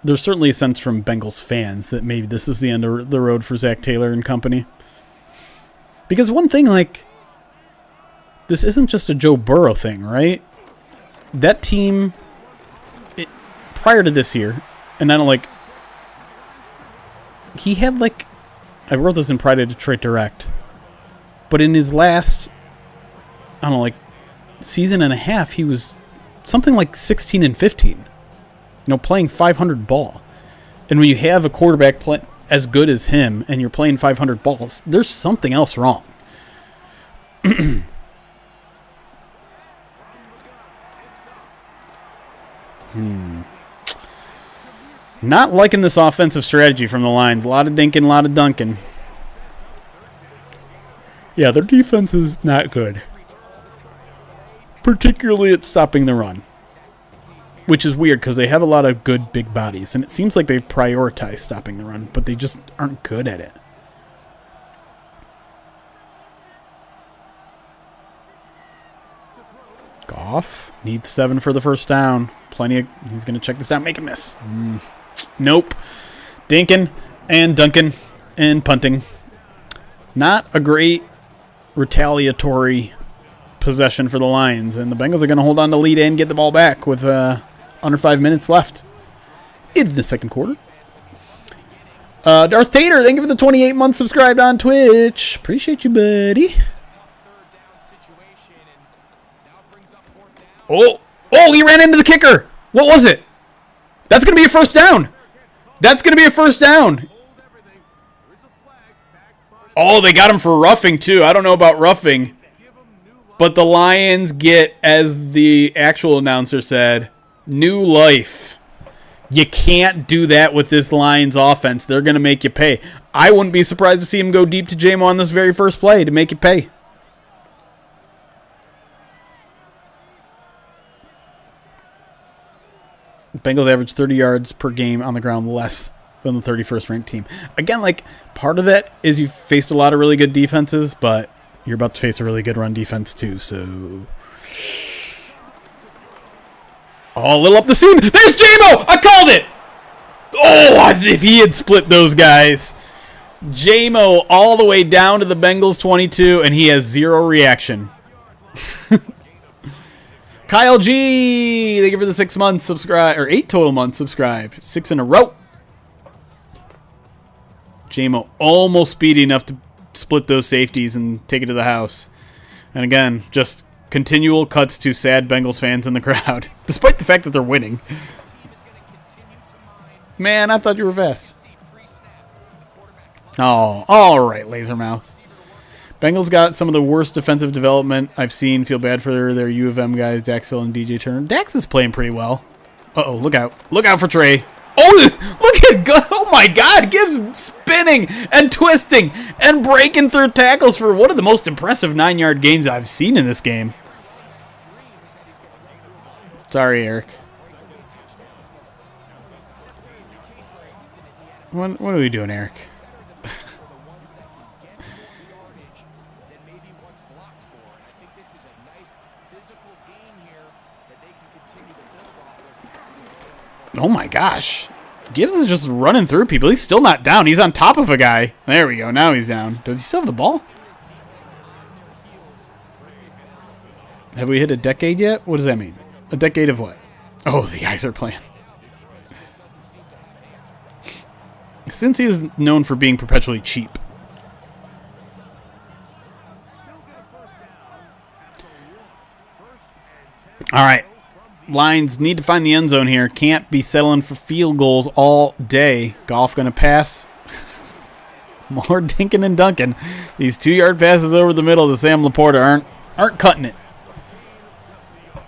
there's certainly a sense from Bengals fans that maybe this is the end of the road for Zach Taylor and company. Because one thing, like, this isn't just a Joe Burrow thing, right? That team, prior to this year, and I don't like, he had like, I wrote this in Pride of Detroit Direct, but in his last, I don't know, like, season and a half, he was something like 16-15. Playing 500 ball. And when you have a quarterback as good as him and you're playing 500 balls, there's something else wrong. Not liking this offensive strategy from the Lions. A lot of dinking, a lot of dunking. Yeah, their defense is not good. Particularly at stopping the run. Which is weird because they have a lot of good big bodies. And it seems like they prioritize stopping the run, but they just aren't good at it. Goff needs 7 for the first down. He's going to check this down. Make a miss. Nope. Dinkin and dunking and punting. Not a great retaliatory possession for the Lions. And the Bengals are going to hold on to lead and get the ball back with under 5 minutes left in the second quarter. Darth Tater, thank you for the 28 months subscribed on Twitch. Appreciate you, buddy. Oh, he ran into the kicker. What was it? That's going to be a first down. Oh, they got him for roughing, too. I don't know about roughing. But the Lions get, as the actual announcer said, new life. You can't do that with this Lions offense. They're going to make you pay. I wouldn't be surprised to see him go deep to J-Mo on this very first play to make you pay. Bengals average 30 yards per game on the ground less than the 31st ranked team. Again, like, part of that is you've faced a lot of really good defenses, but you're about to face a really good run defense too, so... Oh, a little up the seam. There's J-Mo! I called it! Oh, if he had split those guys. J-Mo all the way down to the Bengals 22, and he has zero reaction. Kyle G, thank you for the 6 months subscribe, or 8 total months subscribed. 6 in a row. JMO almost speedy enough to split those safeties and take it to the house. And again, just continual cuts to sad Bengals fans in the crowd, despite the fact that they're winning. Man, I thought you were fast. Oh, all right, Lasermouth. Bengals got some of the worst defensive development I've seen. Feel bad for their U of M guys, Dax Hill and DJ Turner. Dax is playing pretty well. Uh-oh, look out. Look out for Trey. Oh, look at go! Oh my God! Gibbs spinning and twisting and breaking through tackles for one of the most impressive 9-yard gains I've seen in this game. Sorry, Eric. What are we doing, Eric? Oh my gosh. Gibbs is just running through people. He's still not down. He's on top of a guy. There we go. Now he's down. Does he still have the ball? Have we hit a decade yet? What does that mean? A decade of what? Oh, the guys are playing. Since he is known for being perpetually cheap. All right. Lions need to find the end zone here. Can't be settling for field goals all day. Goff going to pass. More dinking and dunking. These 2-yard passes over the middle to Sam Laporta aren't cutting it.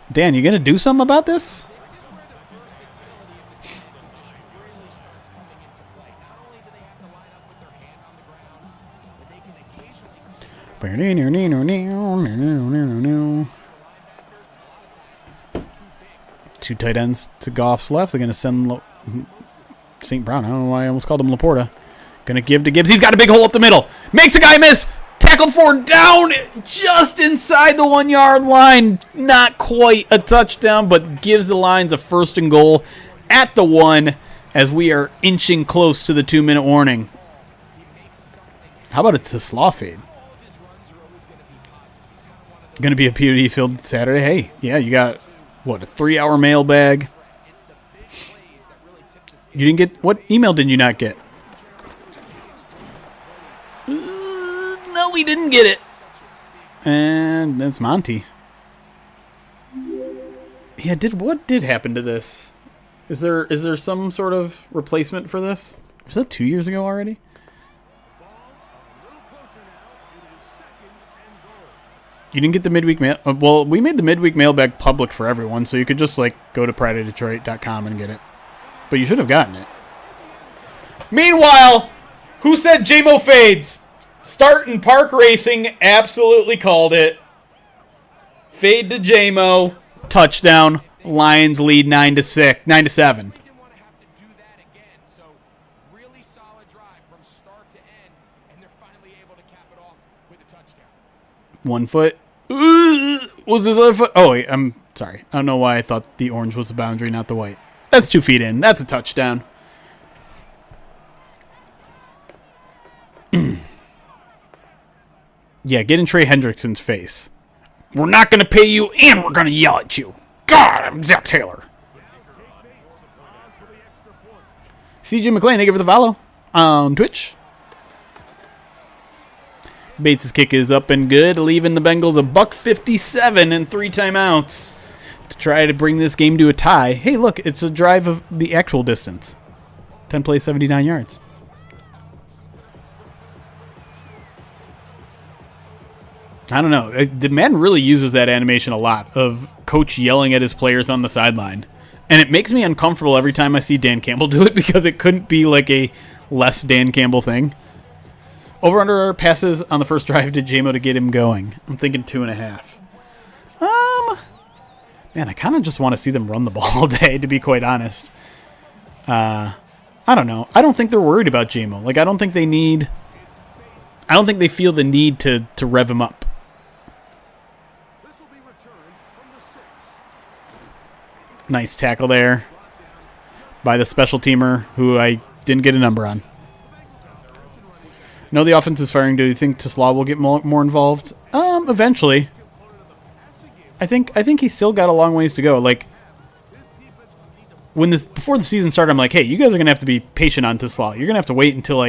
Dan, you going to do something about this? Two tight ends to Goff's left. They're going to send St. Brown. I don't know why I almost called him Laporta. Going to give to Gibbs. He's got a big hole up the middle. Makes a guy miss. Tackled for down just inside the 1-yard line. Not quite a touchdown, but gives the Lions a 1st and goal at the 1 as we are inching close to the 2-minute warning. How about a slaw fade? Going to be a POD field Saturday. Hey, yeah, you got... What, a 3-hour mailbag? You didn't get... What email did you not get? No, we didn't get it. And that's Monty. Yeah, what did happen to this? Is there some sort of replacement for this? Was that 2 years ago already? You didn't get the midweek mail? Well, we made the midweek mailbag public for everyone, so you could just go to prideofdetroit.com and get it. But you should have gotten it. Meanwhile, who said JMO fades? Start and Park Racing absolutely called it. Fade to JMO. Touchdown. Lions lead 9-7. 1 foot. Was this other foot? Oh, wait, I'm sorry. I don't know why I thought the orange was the boundary, not the white. That's 2 feet in. That's a touchdown. Yeah, get in Trey Hendrickson's face. We're not going to pay you, and we're going to yell at you. God, I'm Zach Taylor. CJ McClain, thank you for the follow on Twitch. Bates' kick is up and good, leaving the Bengals $157 and 3 timeouts to try to bring this game to a tie. Hey, look, it's a drive of the actual distance. 10 plays, 79 yards. I don't know. The Madden really uses that animation a lot of coach yelling at his players on the sideline. And it makes me uncomfortable every time I see Dan Campbell do it because it couldn't be like a less Dan Campbell thing. Over under passes on the first drive to JMO to get him going. I'm thinking 2.5. Man, I kind of just want to see them run the ball all day, to be quite honest. I don't know. I don't think they're worried about JMO. I don't think they feel the need to rev him up. Nice tackle there by the special teamer, who I didn't get a number on. No, the offense is firing. Do you think Tesla will get more involved? Eventually. I think he's still got a long ways to go. Before the season started, I'm like, hey, you guys are gonna have to be patient on Tesla. You're gonna have to wait until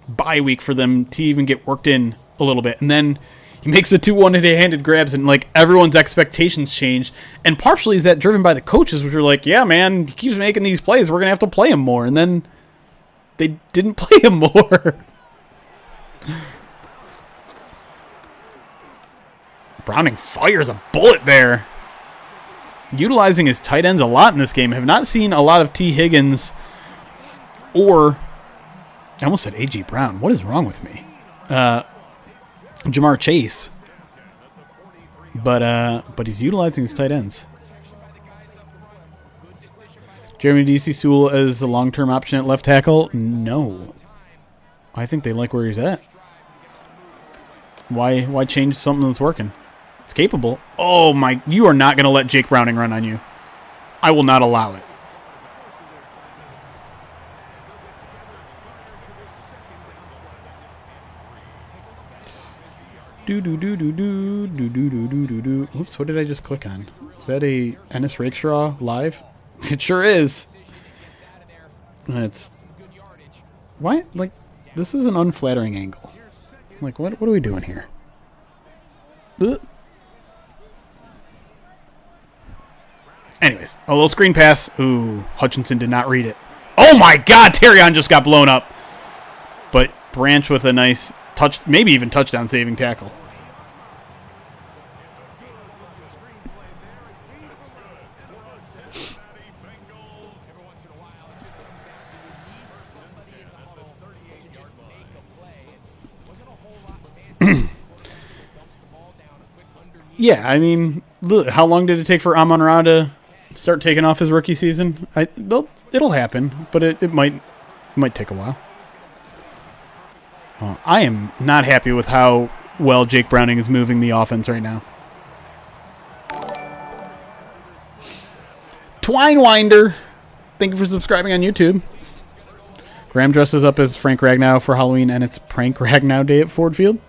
bye week for them to even get worked in a little bit. And then he makes the 2 one-handed grabs, and like everyone's expectations change. And partially is that driven by the coaches, which are like, yeah, man, he keeps making these plays. We're going to have to play him more. And then they didn't play him more. Browning fires a bullet there. Utilizing his tight ends a lot in this game. Have not seen a lot of T. Higgins or... I almost said A.J. Brown. What is wrong with me? Jamar Chase. But he's utilizing his tight ends. Jeremy, do you see Sewell as a long-term option at left tackle? No. I think they like where he's at. Why change something that's working? It's capable. Oh my, you are not going to let Jake Browning run on you. I will not allow it. Oops, what did I just click on? Is that a Ennis Rakestraw live? It sure is. It's why? Like, this is an unflattering angle. Like, what are we doing here? Anyways, a little screen pass. Ooh, Hutchinson did not read it. Oh my God, Terrion just got blown up. But Branch with a nice touch, maybe even touchdown saving tackle. Yeah, I mean, look, how long did it take for Amon-Ra to start taking off his rookie season? It'll happen, but it might take a while. Well, I am not happy with how well Jake Browning is moving the offense right now. Twinewinder, thank you for subscribing on YouTube. Graham dresses up as Frank Ragnow for Halloween, and it's Prank Ragnow Day at Ford Field.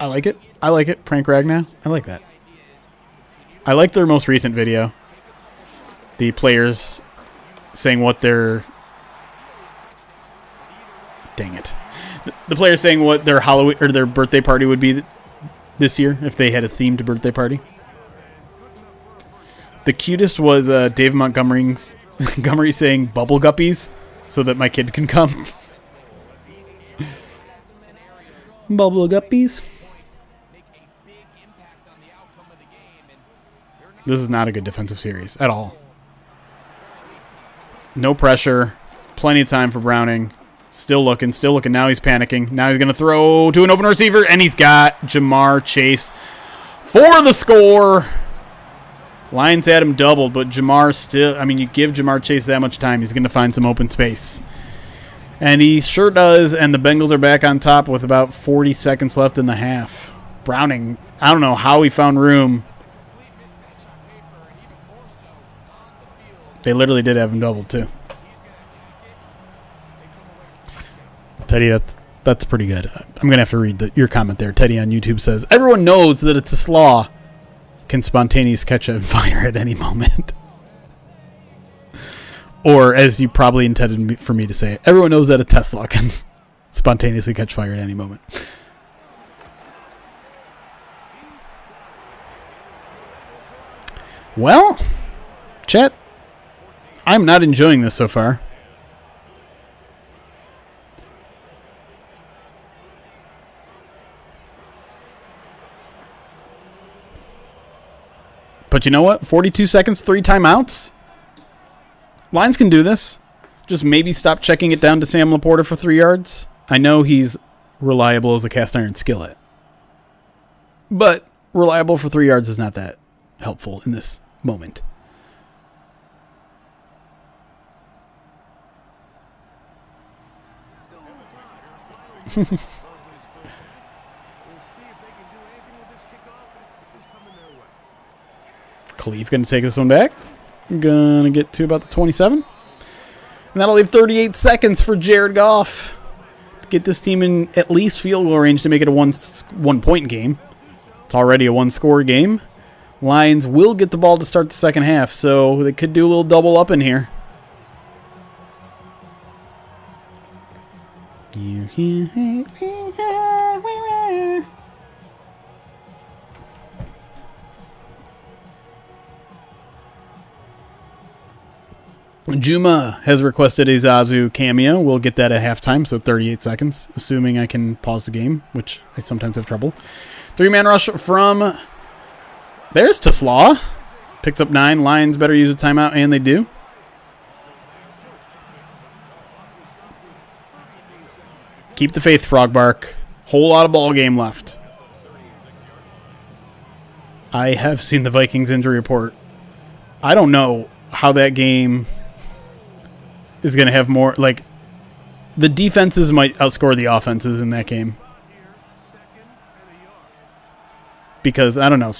I like it. I like it. Prank Ragnow. I like that. I like their most recent video. The players saying what their... Dang it. The players saying what their Halloween or their birthday party would be this year if they had a themed birthday party. The cutest was Dave Montgomery saying bubble guppies so that my kid can come. Bubble guppies. This is not a good defensive series at all. No pressure. Plenty of time for Browning. Still looking. Now he's panicking. Now he's going to throw to an open receiver, and he's got Jamar Chase for the score. Lions had him doubled, but Jamar still... I mean, you give Jamar Chase that much time, he's going to find some open space. And he sure does, and the Bengals are back on top with about 40 seconds left in the half. Browning, I don't know how he found room. They literally did have him doubled, too. Teddy, that's pretty good. I'm going to have to read your comment there. Teddy on YouTube says, everyone knows that it's a slaw. Can spontaneous catch and fire at any moment. Or, as you probably intended for me to say, everyone knows that a Tesla can spontaneously catch fire at any moment. Well, chat, I'm not enjoying this so far. But you know what? 42 seconds, 3 timeouts. Lions can do this. Just maybe stop checking it down to Sam Laporta for 3 yards. I know he's reliable as a cast iron skillet. But reliable for 3 yards is not that helpful in this moment. Khalif going to take this one back. Going to get to about the 27. And that'll leave 38 seconds for Jared Goff to get this team in at least field goal range to make it a one-point game. It's already a one-score game. Lions will get the ball to start the second half, so they could do a little double up in here. Juma has requested a Zazu cameo. We'll get that at halftime, so 38 seconds, assuming I can pause the game, which I sometimes have trouble. 3-man rush from... There's Teslaw. Picks up 9. Lions better use a timeout, and they do. Keep the faith, Frogbark. Whole lot of ball game left. I have seen the Vikings injury report. I don't know how that game is going to have more... Like, the defenses might outscore the offenses in that game. Because, I don't know...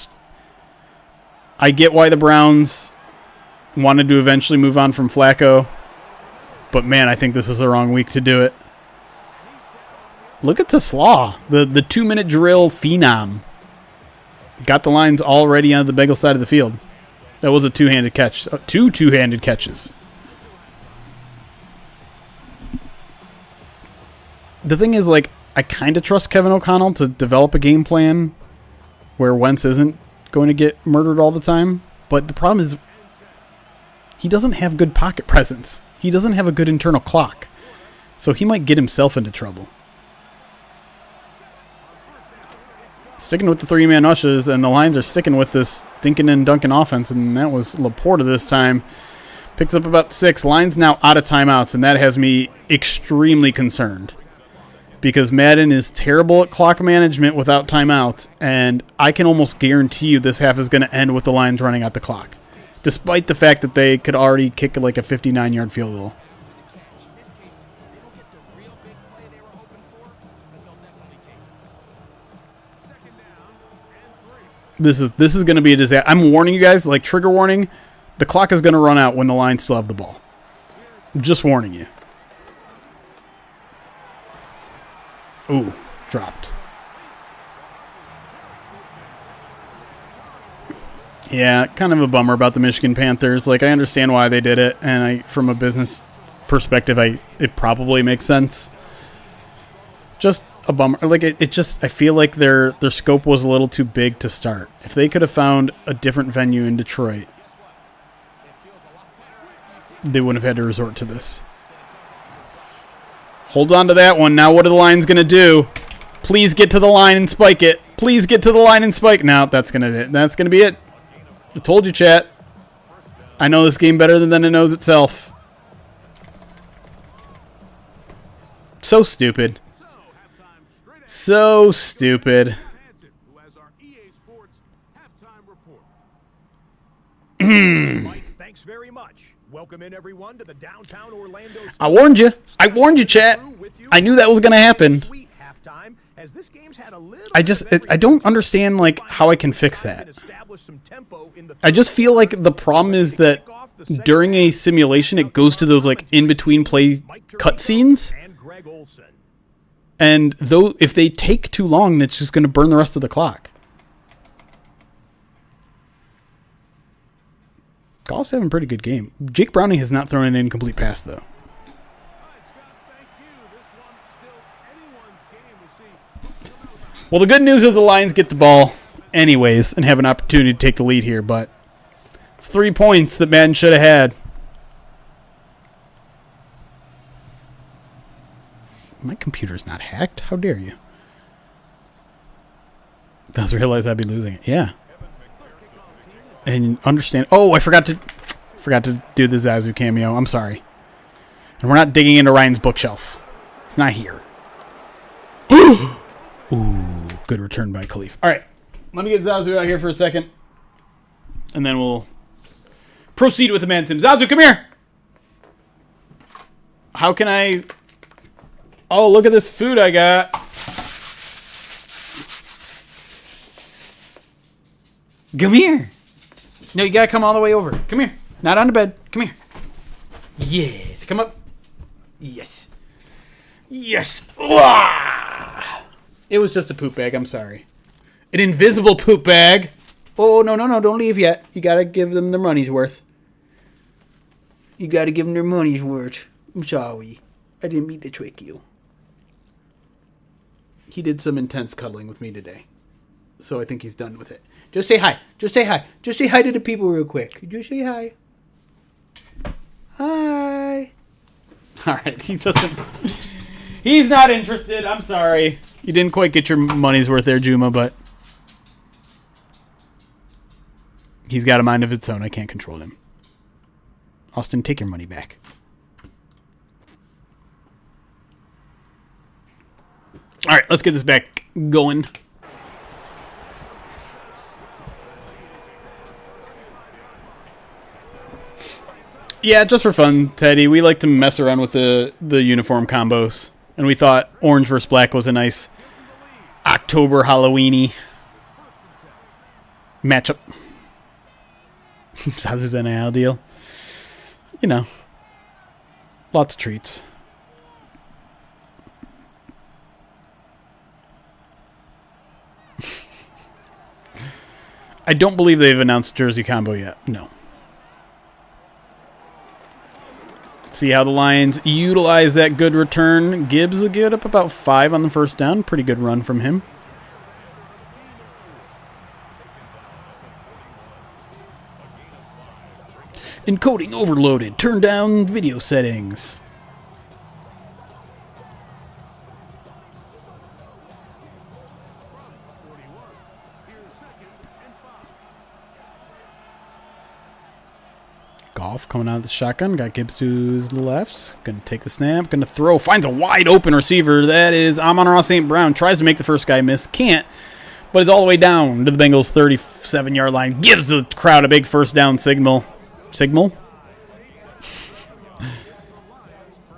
I get why the Browns wanted to eventually move on from Flacco, but man, I think this is the wrong week to do it. Look at Teslaw, the 2-minute drill phenom. Got the Lions already on the Bengals side of the field. That was a two-handed catch. Two two-handed catches. The thing is, like, I kind of trust Kevin O'Connell to develop a game plan where Wentz isn't going to get murdered all the time, but the problem is he doesn't have good pocket presence. He doesn't have a good internal clock, so he might get himself into trouble. Sticking with the 3-man rushes, and the Lions are sticking with this dinking and dunking offense, and that was Laporta this time. Picks up about 6. Lions now out of timeouts, and that has me extremely concerned. Because Madden is terrible at clock management without timeouts, and I can almost guarantee you this half is going to end with the Lions running out the clock, despite the fact that they could already kick like a 59-yard field goal. This is going to be a disaster. I'm warning you guys, like trigger warning, the clock is going to run out when the Lions still have the ball. Just warning you. Ooh, dropped. Yeah, kind of a bummer about the Michigan Panthers. Like, I understand why they did it, and from a business perspective, it probably makes sense. Just a bummer. Like, it just, I feel like their scope was a little too big to start. If they could have found a different venue in Detroit, they wouldn't have had to resort to this. Hold on to that one. Now what are the Lions going to do? Please get to the line and spike it. Please get to the line and spike. No, that's going to be it. I told you, chat. I know this game better than it knows itself. So stupid. So stupid. Thanks very much. Welcome in everyone to the downtown Orlando. I warned you. I warned you, chat. I knew that was going to happen. I don't understand like how I can fix that. I just feel like the problem is that during a simulation it goes to those like in between play cutscenes. And though if they take too long, that's just going to burn the rest of the clock. Goff's having a pretty good game. Jake Browning has not thrown an incomplete pass, though. Well, the good news is the Lions get the ball anyways and have an opportunity to take the lead here, but it's 3 points that Madden should have had. My computer's not hacked. How dare you? I just realized I'd be losing it. Yeah. And understand. Oh, I forgot to do the Zazu cameo. I'm sorry. And we're not digging into Ryan's bookshelf. It's not here. Ooh, good return by Khalif. All right, let me get Zazu out here for a second, and then we'll proceed with the man Tim. Zazu, come here. How can I? Oh, look at this food I got. Come here. No, you gotta come all the way over. Come here. Not on the bed. Come here. Yes. Come up. Yes. Yes. It was just a poop bag. I'm sorry. An invisible poop bag. Oh, no. Don't leave yet. You gotta give them their money's worth. You gotta give them their money's worth. I'm sorry. I didn't mean to trick you. he did some intense cuddling with me today. So I think he's done with it. Just say hi. Just say hi. Just say hi to the people real quick. Just say hi. Hi. All right. He doesn't. He's not interested. I'm sorry. You didn't quite get your money's worth there, Juma, but he's got a mind of its own. I can't control him. Austin, take your money back. All right, let's get this back going. Yeah, just for fun, Teddy. We like to mess around with the uniform combos. And we thought orange versus black was a nice October Halloween-y matchup. Zazu's NIL deal. You know, lots of treats. I don't believe they've announced jersey combo yet. No. See how the Lions utilize that good return. Gibbs will get up about 5 on the first down. Pretty good run from him. Encoding overloaded. Turn down video settings. Goff coming out of the shotgun. Got Gibbs to his left. Going to take the snap. Going to throw. Finds a wide open receiver. That is Amon-Ra St. Brown. Tries to make the first guy miss. Can't. But it's all the way down to the Bengals' 37-yard line. Gives the crowd a big first down signal. Signal?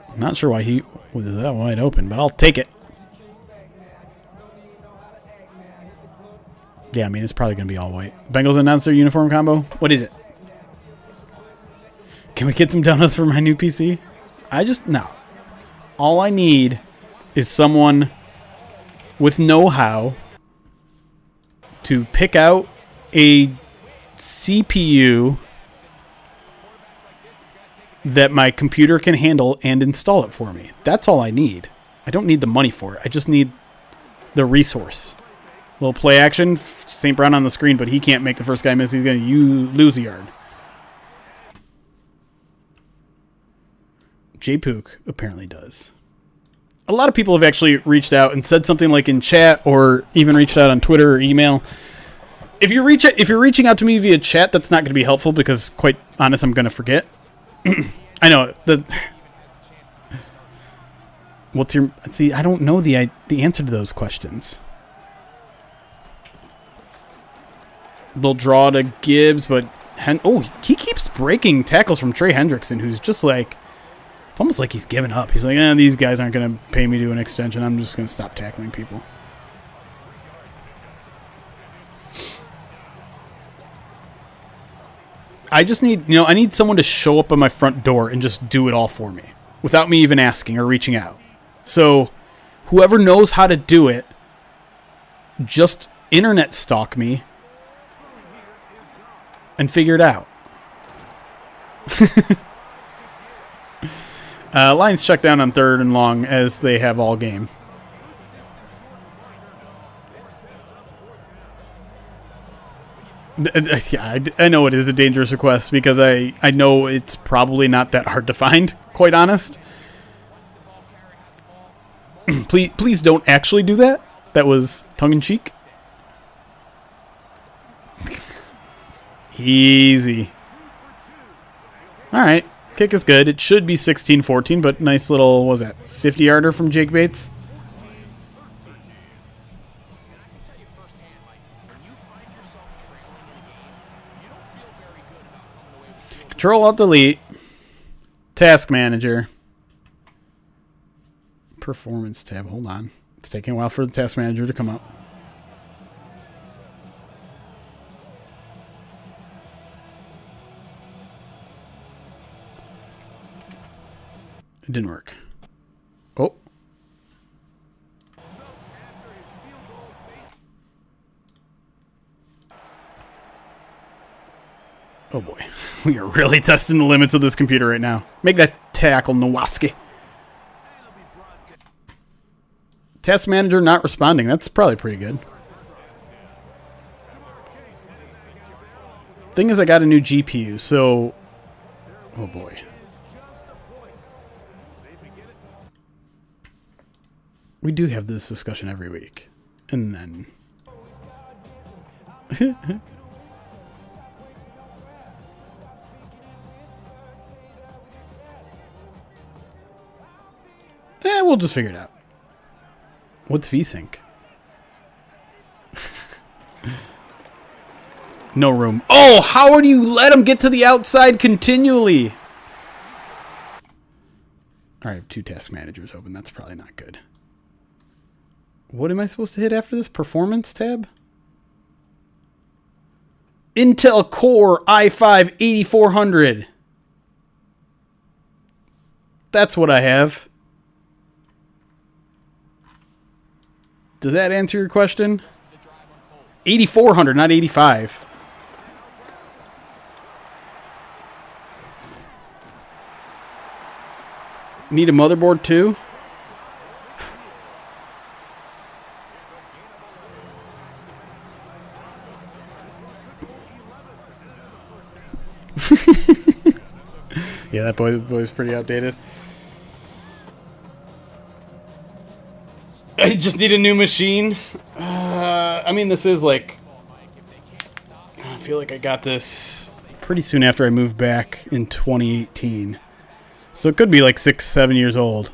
I'm not sure why he was that wide open, but I'll take it. Yeah, I mean, it's probably going to be all white. Bengals announced their uniform combo. What is it? Can we get some donuts for my new PC? No. All I need is someone with know-how to pick out a CPU that my computer can handle and install it for me. That's all I need. I don't need the money for it. I just need the resource. Little play action. St. Brown on the screen, but he can't make the first guy miss. He's going to lose a yard. J Pook apparently does. A lot of people have actually reached out and said something like in chat or even reached out on Twitter or email. If you're reaching out to me via chat, that's not going to be helpful because, quite honest, I'm going to forget. I know. I don't know the answer to those questions. They'll draw to Gibbs, but he keeps breaking tackles from Trey Hendrickson, who's just like, it's almost like he's given up. He's like, these guys aren't going to pay me to an extension. I'm just going to stop tackling people. I just need, I need someone to show up at my front door and just do it all for me without me even asking or reaching out. So whoever knows how to do it, just internet stalk me and figure it out. Lions check down on 3rd and long as they have all game. Yeah, I know it is a dangerous request because I know it's probably not that hard to find, quite honest. Please don't actually do that. That was tongue-in-cheek. Easy. All right. Kick is good. It should be 16-14, but nice little, what was that, 50-yarder from Jake Bates? Control-Alt-Delete. Task Manager. Performance tab. Hold on. It's taking a while for the Task Manager to come up. It didn't work. Oh. Oh boy. We are really testing the limits of this computer right now. Make that tackle, Nowaski. Task manager not responding. That's probably pretty good. Thing is, I got a new GPU, so... Oh, boy. We do have this discussion every week. And then... we'll just figure it out. What's VSync? No room. Oh, how do you let him get to the outside continually? All right, I have 2 task managers open. That's probably not good. What am I supposed to hit after this? Performance tab? Intel Core i5 8400. That's what I have. Does that answer your question? 8400, not 85. Need a motherboard too? Yeah, that boy's pretty outdated. I just need a new machine. I mean, this is like... I feel like I got this pretty soon after I moved back in 2018. So it could be like 6-7 years old.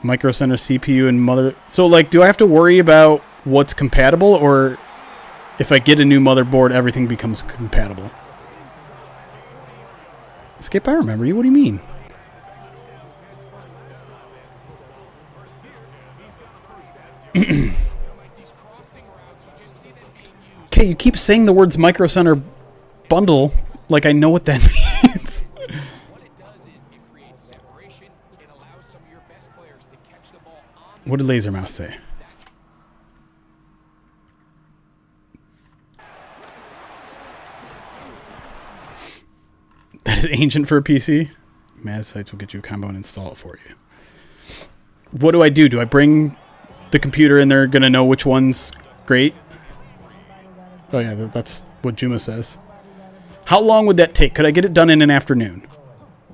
Micro Center CPU and mother... So, like, do I have to worry about what's compatible? Or if I get a new motherboard, everything becomes compatible? Skip, I remember you. What do you mean? Okay, you keep saying the words Micro Center bundle like I know what that means. What did Laser Mouse say? That is ancient for a PC. Mad Sites will get you a combo and install it for you. What do? Do I bring the computer and they're going to know which one's great? Oh, yeah, that's what Juma says. How long would that take? Could I get it done in an afternoon?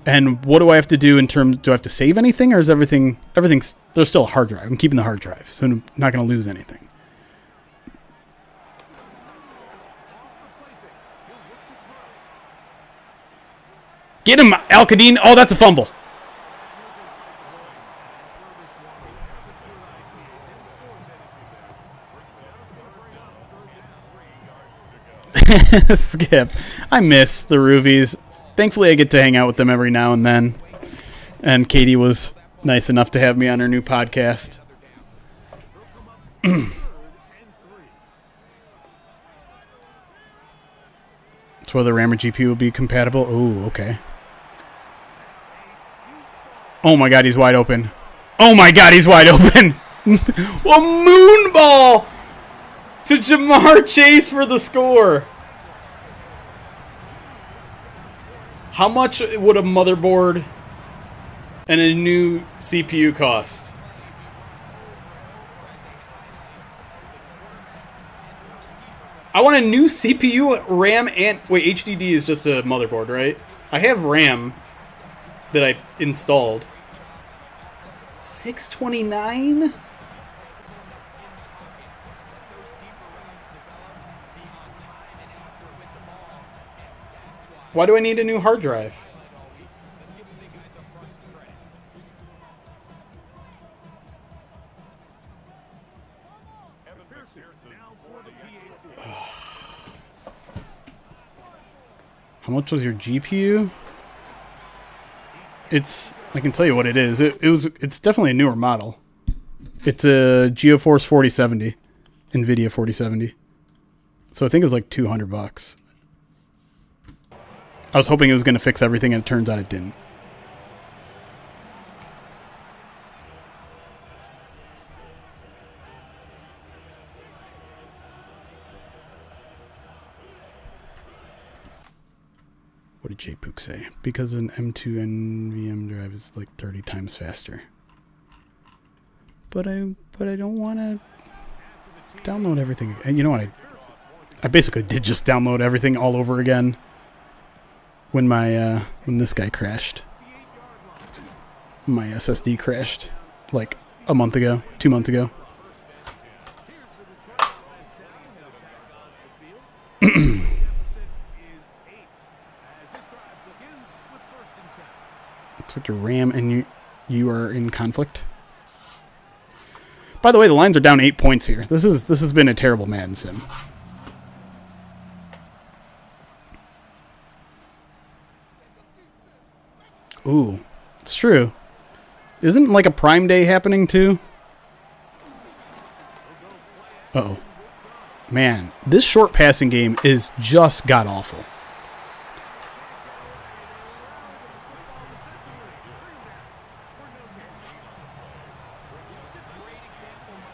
And what do I have to do in terms... Do I have to save anything, or is everything... Everything's... There's still a hard drive. I'm keeping the hard drive, so I'm not going to lose anything. Get him, Al-Qadin. Oh, that's a fumble. Skip. I miss the Ruvies. Thankfully, I get to hang out with them every now and then. And Katie was nice enough to have me on her new podcast. So whether RAM or GPU will be compatible. Oh, okay. Oh my god, he's wide open. Oh my god, he's wide open. A moon ball to Jamar Chase for the score. How much would a motherboard and a new CPU cost? I want a new CPU, RAM, and... Wait, HDD is just a motherboard, right? I have RAM that I installed. $629? Why do I need a new hard drive? How much was your GPU? I can tell you what it is. It's definitely a newer model. It's a GeoForce 4070, NVIDIA 4070. So I think it was like $200. I was hoping it was going to fix everything, and it turns out it didn't. What did JPook say? Because an M2 NVM drive is like 30 times faster. but I don't want to download everything. And you know what? I basically did just download everything all over again when when this guy crashed. My SSD crashed like a month ago, 2 months ago. Looks like your RAM and you are in conflict. By the way, the lines are down 8 points here. This has been a terrible Madden sim. Ooh, it's true. Isn't like a Prime Day happening too? Uh-oh. Man, this short passing game is just god-awful.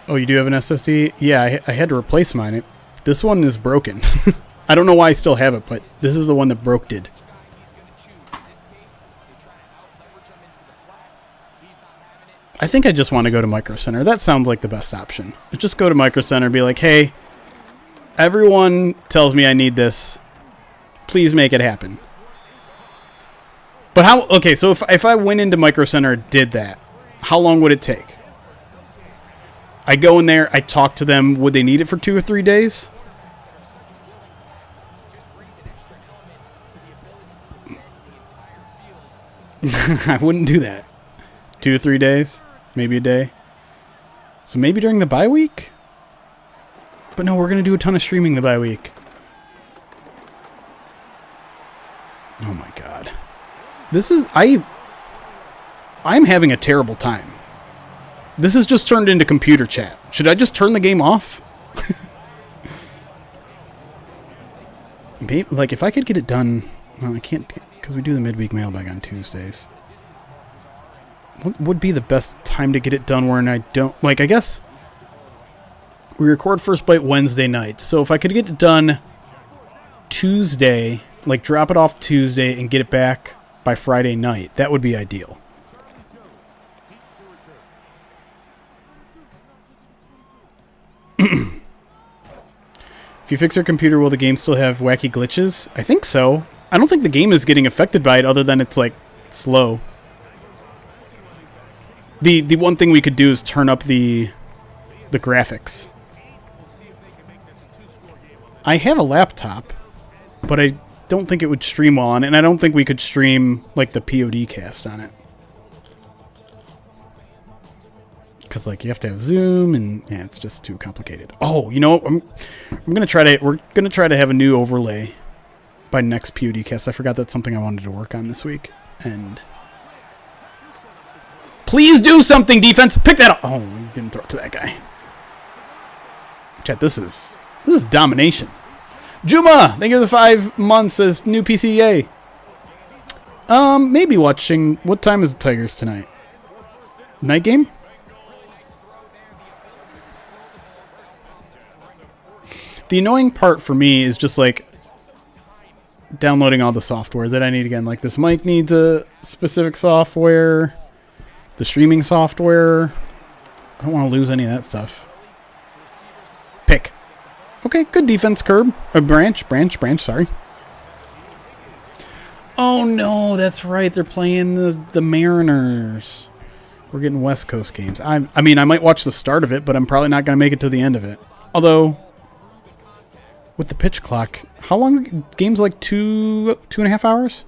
Oh, you do have an SSD? Yeah, I had to replace mine. This one is broken. I don't know why I still have it, but this is the one that broke did. I think I just want to go to Micro Center. That sounds like the best option. Just go to Micro Center and be like, hey, everyone tells me I need this. Please make it happen. But how... Okay, so if I went into Micro Center and did that, how long would it take? I go in there, I talk to them. Would they need it for 2 or 3 days? I wouldn't do that. 2 or 3 days? Maybe a day? So maybe during the bye week? But no, we're going to do a ton of streaming the bye week. Oh my god. This is... I'm having a terrible time. This has just turned into computer chat. Should I just turn the game off? Maybe, like, if I could get it done... Well, I can't, because we do the midweek mailbag on Tuesdays. What would be the best time to get it done where I don't... Like, I guess... We record First Bite Wednesday nights. So if I could get it done Tuesday, like drop it off Tuesday and get it back by Friday night, that would be ideal. If you fix your computer, will the game still have wacky glitches? I think so. I don't think the game is getting affected by it other than it's, like, slow. The one thing we could do is turn up the graphics. I have a laptop, but I don't think it would stream well on it, and I don't think we could stream, like, the POD cast on it. Because, like, you have to have Zoom, and yeah, it's just too complicated. Oh, you know, we're gonna try to have a new overlay by next POD cast. I forgot that's something I wanted to work on this week. And please do something, defense. Pick that up. Oh, he didn't throw it to that guy. Chat, this is domination. Juma, thank you for the 5 months as new PCA. Maybe watching. What time is the Tigers tonight? Night game? The annoying part for me is just, like, downloading all the software that I need again. Like, this mic needs a specific software. The streaming software. I don't want to lose any of that stuff. Pick. Okay, good defense, Curb. Branch, sorry. Oh, no, that's right. They're playing the Mariners. We're getting West Coast games. I mean, I might watch the start of it, but I'm probably not going to make it to the end of it. Although... with the pitch clock, how long? Game's like 2.5 hours?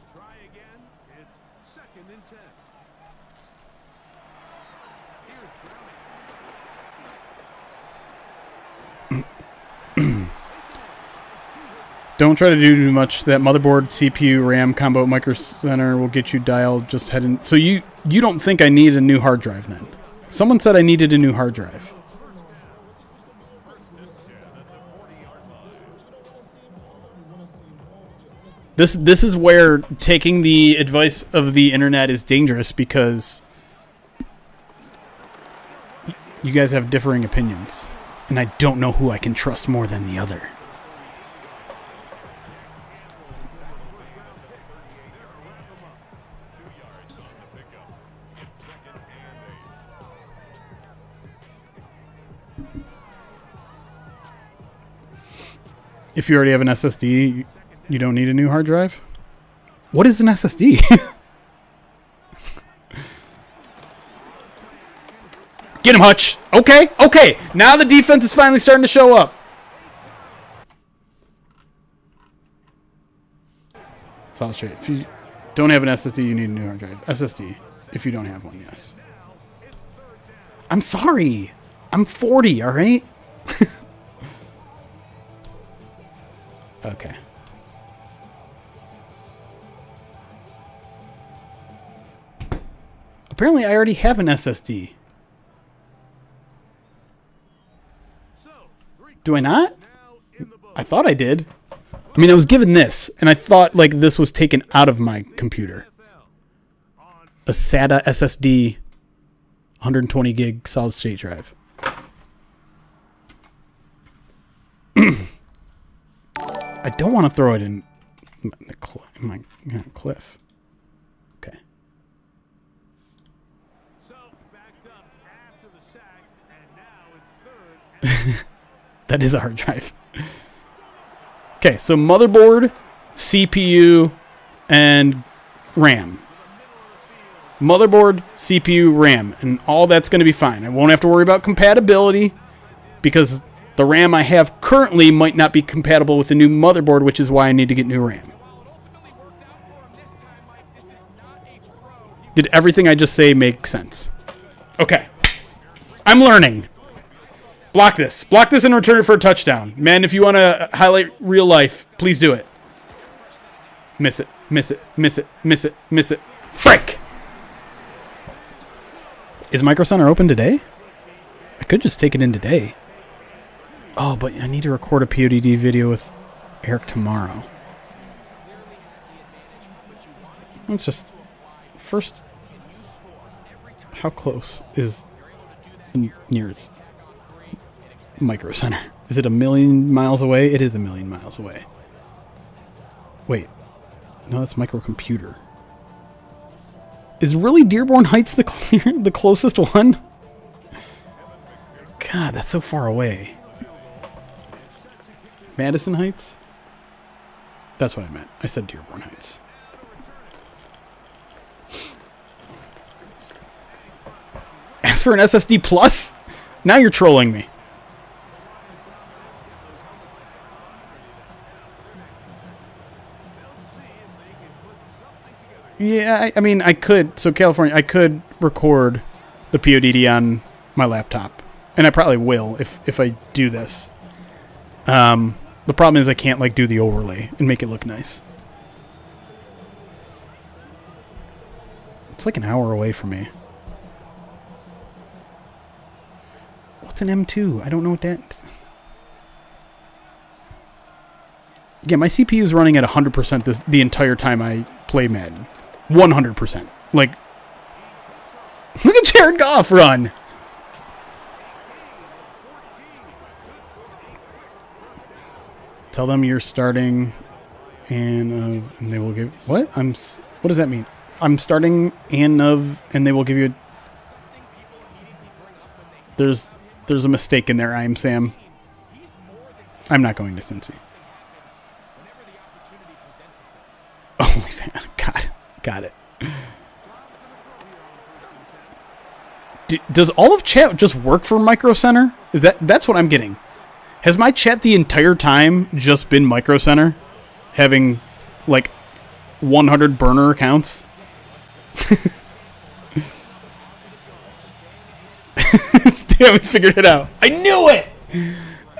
Don't try to do too much. That motherboard, CPU, RAM combo, Micro Center will get you dialed. Just head in. So you don't think I need a new hard drive then? Someone said I needed a new hard drive. This is where taking the advice of the internet is dangerous, because you guys have differing opinions, and I don't know who I can trust more than the other. If you already have an SSD, you don't need a new hard drive? What is an SSD? Get him, Hutch. Okay, okay. Now the defense is finally starting to show up. Solid straight. If you don't have an SSD, you need a new hard drive. SSD, if you don't have one, yes. I'm sorry. I'm 40, all right? Okay. Apparently, I already have an SSD. Do I not? I thought I did. I mean, I was given this, and I thought, like, this was taken out of my computer. A SATA SSD 120 gig solid state drive. I don't want to throw it in my cliff. Okay. So backed up after the sack, and now it's third. That is a hard drive. Okay, so motherboard, CPU, and RAM. Motherboard, CPU, RAM, and all that's going to be fine. I won't have to worry about compatibility because the RAM I have currently might not be compatible with the new motherboard, which is why I need to get new RAM. Did everything I just say make sense? Okay. I'm learning. Block this. Block this and return it for a touchdown. Man, if you want to highlight real life, please do it. Miss it. Miss it. Miss it. Miss it. Miss it. Frick! Is Micro Center open today? I could just take it in today. Oh, but I need to record a PODD video with Eric tomorrow. Let's just... First, how close is the nearest Micro Center? Is it 1,000,000 miles away? It is 1,000,000 miles away. Wait. No, that's microcomputer. Is really Dearborn Heights the closest one? God, that's so far away. Madison Heights? That's what I meant. I said Dearborn Heights. Ask for an SSD Plus? Now you're trolling me. Yeah, I mean, I could. So California, I could record the PODD on my laptop. And I probably will if I do this. The problem is I can't, like, do the overlay and make it look nice. It's like an hour away from me. What's an M2? I don't know what that... Yeah, my CPU is running at 100% the entire time I play Madden. 100%. Like, look at Jared Goff run! Tell them you're starting and they will give... What? What does that mean? I'm starting and they will give you... There's a mistake in there, I am Sam. I'm not going to Cincy. OnlyFans. God. Got it. Does all of chat just work for Micro Center? That's what I'm getting. Has my chat the entire time just been Micro Center? Having, like, 100 burner accounts? Damn, we figured it out. I knew it!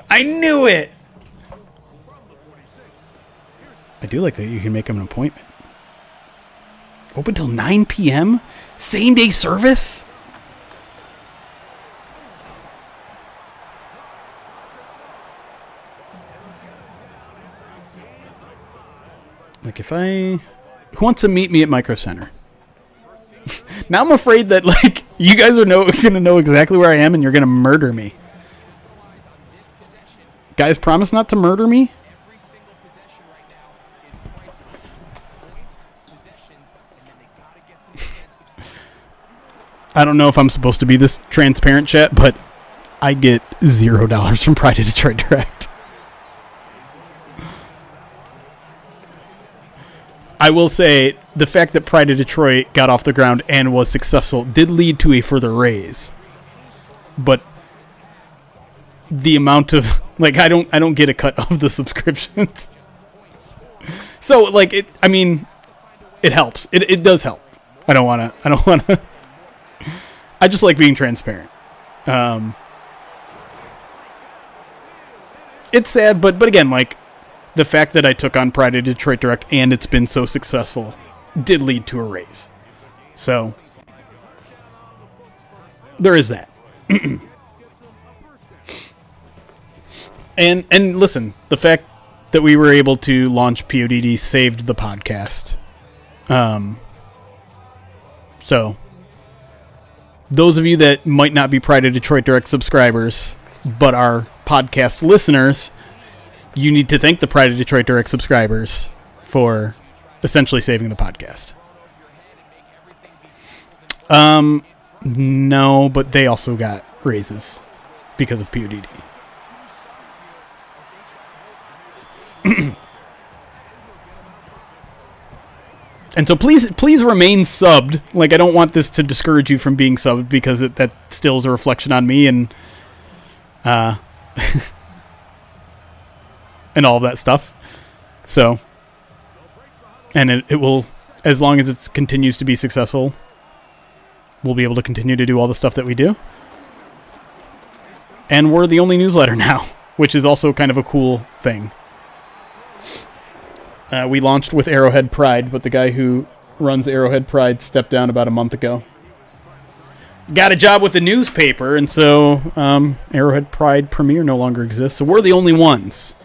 I knew it! I do like that you can make them an appointment. Open till 9 p.m.? Same day service? Like, who wants to meet me at Micro Center? Now I'm afraid that, like, you guys are going to know exactly where I am and you're going to murder me. Guys, promise not to murder me? I don't know if I'm supposed to be this transparent, chat, but I get $0 from Pride of Detroit Direct. I will say the fact that Pride of Detroit got off the ground and was successful did lead to a further raise. But the amount of like I don't get a cut of the subscriptions. So like it helps. It does help. I don't wanna I just like being transparent. It's sad, but again, like the fact that I took on Pride of Detroit Direct and it's been so successful did lead to a raise. So there is that. And listen, the fact that we were able to launch PODD saved the podcast. So those of you that might not be Pride of Detroit Direct subscribers, but are podcast listeners, you need to thank the Pride of Detroit Direct subscribers for essentially saving the podcast. No, but they also got raises because of PODD. And so please remain subbed. Like, I don't want this to discourage you from being subbed because that still is a reflection on me and and all of that stuff. So, and it will, as long as it continues to be successful, we'll be able to continue to do all the stuff that we do. And we're the only newsletter now, which is also kind of a cool thing. We launched with Arrowhead Pride, but the guy who runs Arrowhead Pride stepped down about a month ago. Got a job with the newspaper, and so Arrowhead Pride Premiere no longer exists. So we're the only ones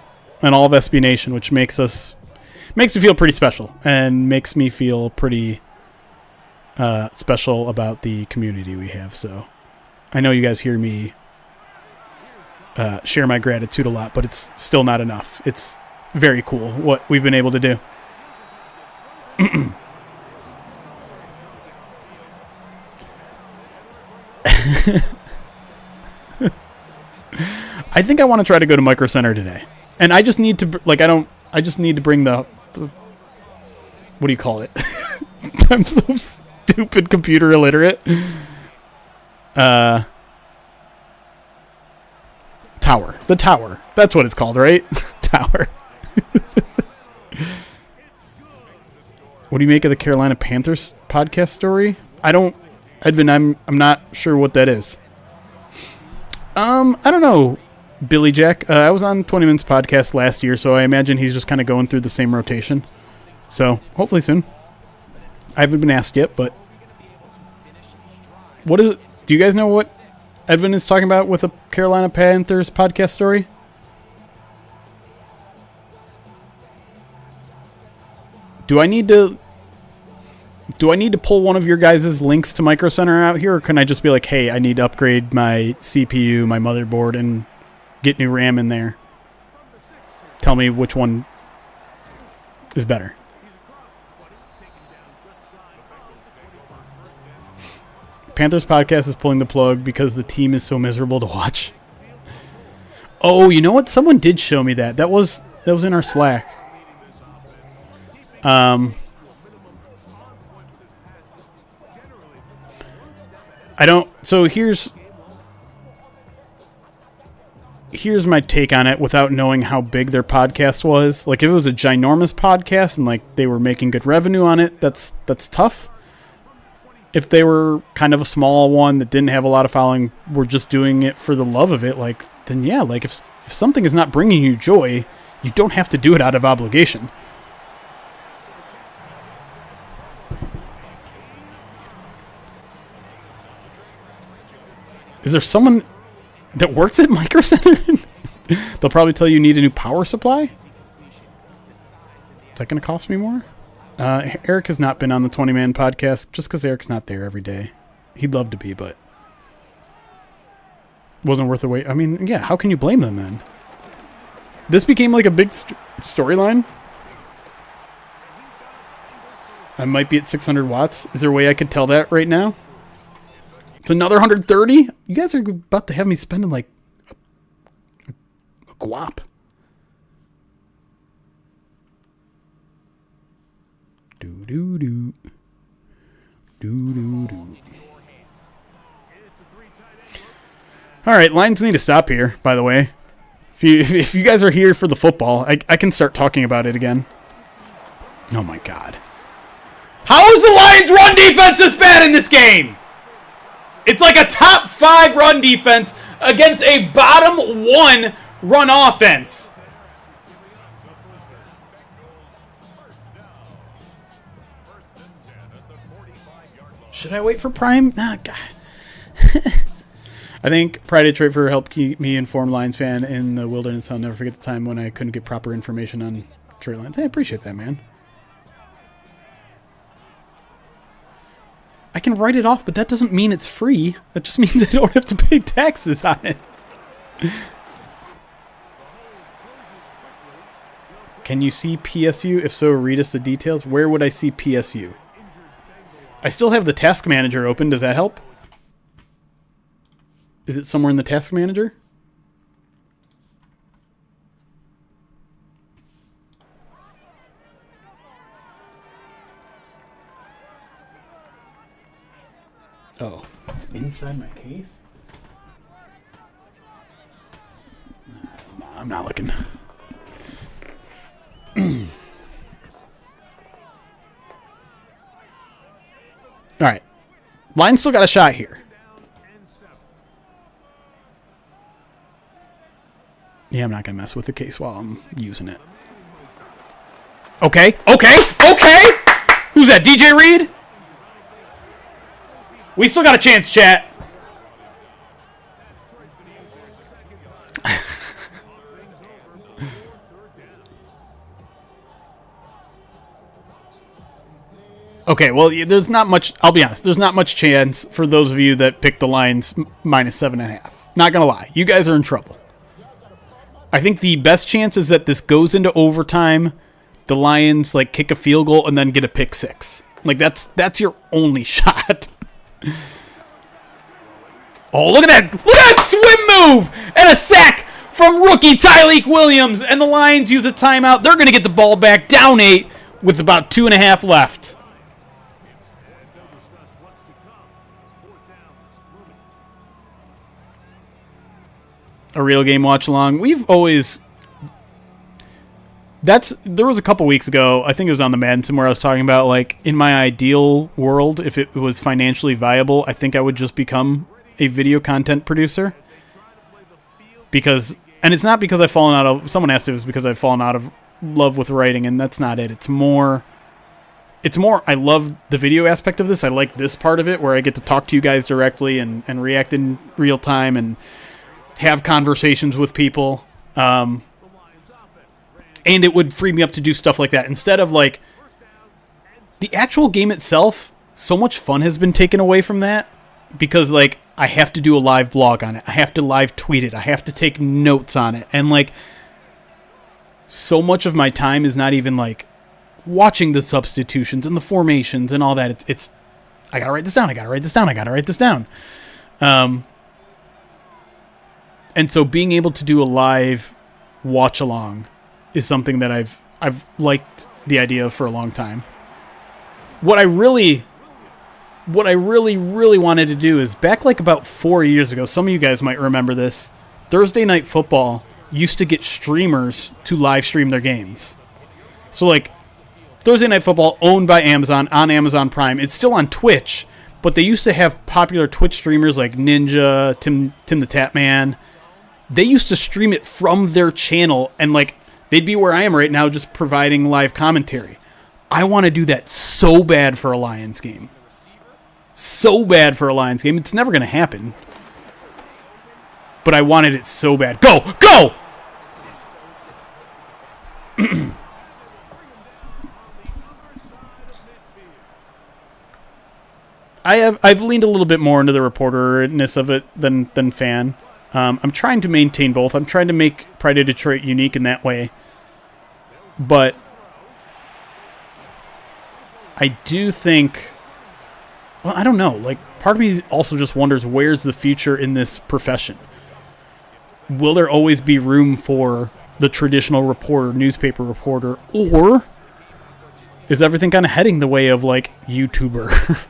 in all of SB Nation, which makes me feel pretty special and makes me feel pretty special about the community we have. So I know you guys hear me share my gratitude a lot, but it's still not enough. It's very cool what we've been able to do. I think I want to try to go to Micro Center today. And I just need to, I just need to bring the what do you call it? I'm so stupid, computer illiterate. Tower. The tower. That's what it's called, right? Tower. What do you make of the Carolina Panthers podcast story? Edvin, I'm not sure what that is. I don't know, Billy Jack. I was on 20 Minutes podcast last year, so I imagine he's just kind of going through the same rotation. So, hopefully soon. I haven't been asked yet, but what is it? Do you guys know what Edvin is talking about with a Carolina Panthers podcast story? Do I need to pull one of your guys' links to Micro Center out here, or can I just be like, hey, I need to upgrade my CPU, my motherboard, and get new RAM in there? Tell me which one is better. Panthers podcast is pulling the plug because the team is so miserable to watch. Oh, you know what? Someone did show me that. That was in our Slack. So here's my take on it without knowing how big their podcast was. Like, if it was a ginormous podcast and like they were making good revenue on it, that's tough. If they were kind of a small one that didn't have a lot of following, were just doing it for the love of it, like, then yeah, like if something is not bringing you joy, you don't have to do it out of obligation. Is there someone that works at Micro Center? They'll probably tell you need a new power supply. Is that going to cost me more? Eric has not been on the 20-man podcast just because Eric's not there every day. He'd love to be, but wasn't worth the wait. I mean, yeah, how can you blame them then? This became like a big storyline. I might be at 600 watts. Is there a way I could tell that right now? It's another 130? You guys are about to have me spending like a guap. do do. Do do do. All right, Lions need to stop here, by the way. If you guys are here for the football, I can start talking about it again. Oh, my God. How is the Lions' run defense this bad in this game? It's like a top 5 run defense against a bottom 1 run offense. Should I wait for Prime? Nah, God. I think Pride Detroit for helped keep me informed Lions fan in the wilderness. I'll never forget the time when I couldn't get proper information on Detroit Lions. I appreciate that, man. I can write it off, but that doesn't mean it's free. That just means I don't have to pay taxes on it. Can you see PSU? If so, read us the details. Where would I see PSU? I still have the task manager open. Does that help? Is it somewhere in the task manager? Oh, it's inside my case? No, I'm not looking. All right. Lions still got a shot here. Yeah, I'm not going to mess with the case while I'm using it. Okay. Who's that, DJ Reed? We still got a chance, chat. Okay, well, there's not much, I'll be honest, there's not much chance for those of you that picked the Lions minus 7.5. Not going to lie. You guys are in trouble. I think the best chance is that this goes into overtime, the Lions like kick a field goal and then get a pick 6. Like that's your only shot. Oh, look at that! Look at that swim move and a sack from rookie Tyleek Williams, and the Lions use a timeout. They're going to get the ball back down 8 with about 2.5 left. A real game watch along. We've always... There was a couple weeks ago, I think it was on the Madden somewhere, I was talking about, like, in my ideal world, if it was financially viable, I think I would just become a video content producer. Because, and it's not because I've fallen out of, someone asked if it was because I've fallen out of love with writing, and that's not it. It's more, I love the video aspect of this. I like this part of it, where I get to talk to you guys directly and react in real time and have conversations with people. And it would free me up to do stuff like that. Instead of, like, the actual game itself, so much fun has been taken away from that. Because, like, I have to do a live blog on it. I have to live tweet it. I have to take notes on it. And, like, so much of my time is not even, like, watching the substitutions and the formations and all that. It's I gotta write this down. I gotta write this down. I gotta write this down. And so being able to do a live watch along is something that I've liked the idea of for a long time. What I really wanted to do is back like about 4 years ago, some of you guys might remember this, Thursday Night Football used to get streamers to live stream their games. So like Thursday Night Football owned by Amazon on Amazon Prime. It's still on Twitch, but they used to have popular Twitch streamers like Ninja, Tim the Tatman. They used to stream it from their channel, and like they'd be where I am right now, just providing live commentary. I want to do that so bad for a Lions game. So bad for a Lions game. It's never going to happen. But I wanted it so bad. Go! Go! I've leaned a little bit more into the reporterness of it than fan. I'm trying to maintain both. I'm trying to make Pride of Detroit unique in that way. But I do think... Well, I don't know. Like, part of me also just wonders, where's the future in this profession? Will there always be room for the traditional reporter, newspaper reporter, or Is everything kind of heading the way of, like, YouTuber?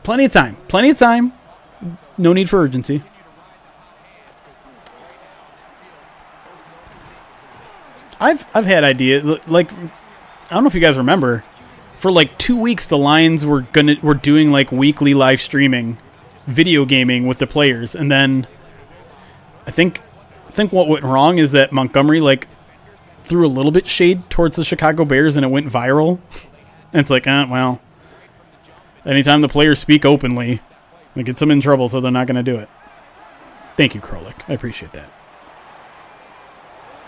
Plenty of time. Plenty of time. No need for urgency. I've had ideas. Like, I don't know if you guys remember. For, like, 2 weeks, the Lions were doing, like, weekly live streaming, video gaming with the players. And then I think what went wrong is that Montgomery, like, threw a little bit shade towards the Chicago Bears and it went viral. And it's like, well, anytime the players speak openly, it gets them in trouble, so they're not going to do it. Thank you, Krolik. I appreciate that.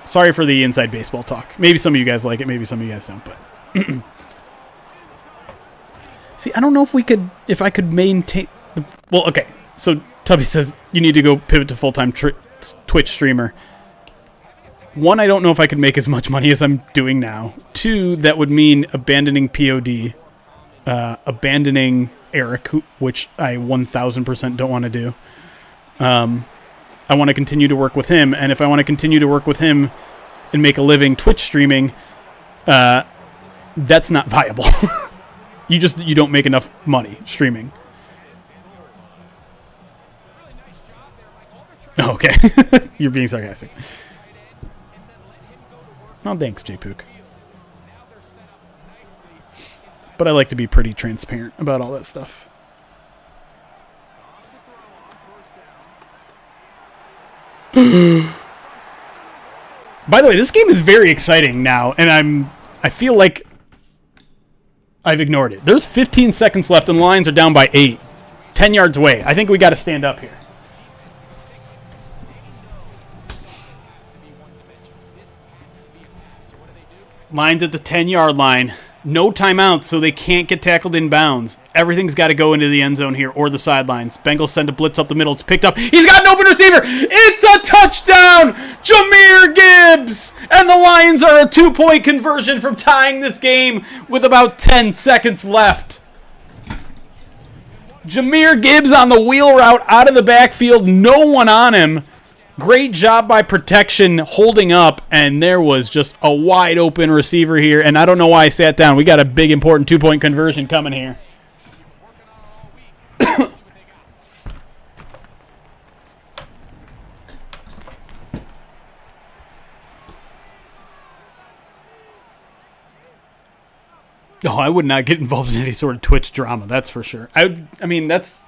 Sorry for the inside baseball talk. Maybe some of you guys like it, maybe some of you guys don't, but see, I don't know if I could maintain well, okay. So Tubby says you need to go pivot to full-time Twitch streamer. One, I don't know if I could make as much money as I'm doing now. Two, that would mean abandoning POD, abandoning Eric, which I 1,000% don't want to do. I want to continue to work with him, and if I want to continue to work with him and make a living Twitch streaming, that's not viable. You don't make enough money streaming. Oh, okay. You're being sarcastic. Oh, thanks, J-Pook. But I like to be pretty transparent about all that stuff. By the way, this game is very exciting now, and I feel like I've ignored it. There's 15 seconds left, and the Lions are down by 8. 10 yards away. I think we got to stand up here. Lions at the 10-yard line. No timeouts, so they can't get tackled in bounds. Everything's got to go into the end zone here or the sidelines. Bengals send a blitz up the middle. It's picked up. He's got an open receiver. It's a touchdown! Jahmyr Gibbs! And the Lions are a 2-point conversion from tying this game with about 10 seconds left. Jahmyr Gibbs on the wheel route out of the backfield. No one on him. Great job by protection holding up, and there was just a wide open receiver here, and I don't know why I sat down. We got a big, important 2-point conversion coming here. No, I would not get involved in any sort of Twitch drama, that's for sure. I mean, that's...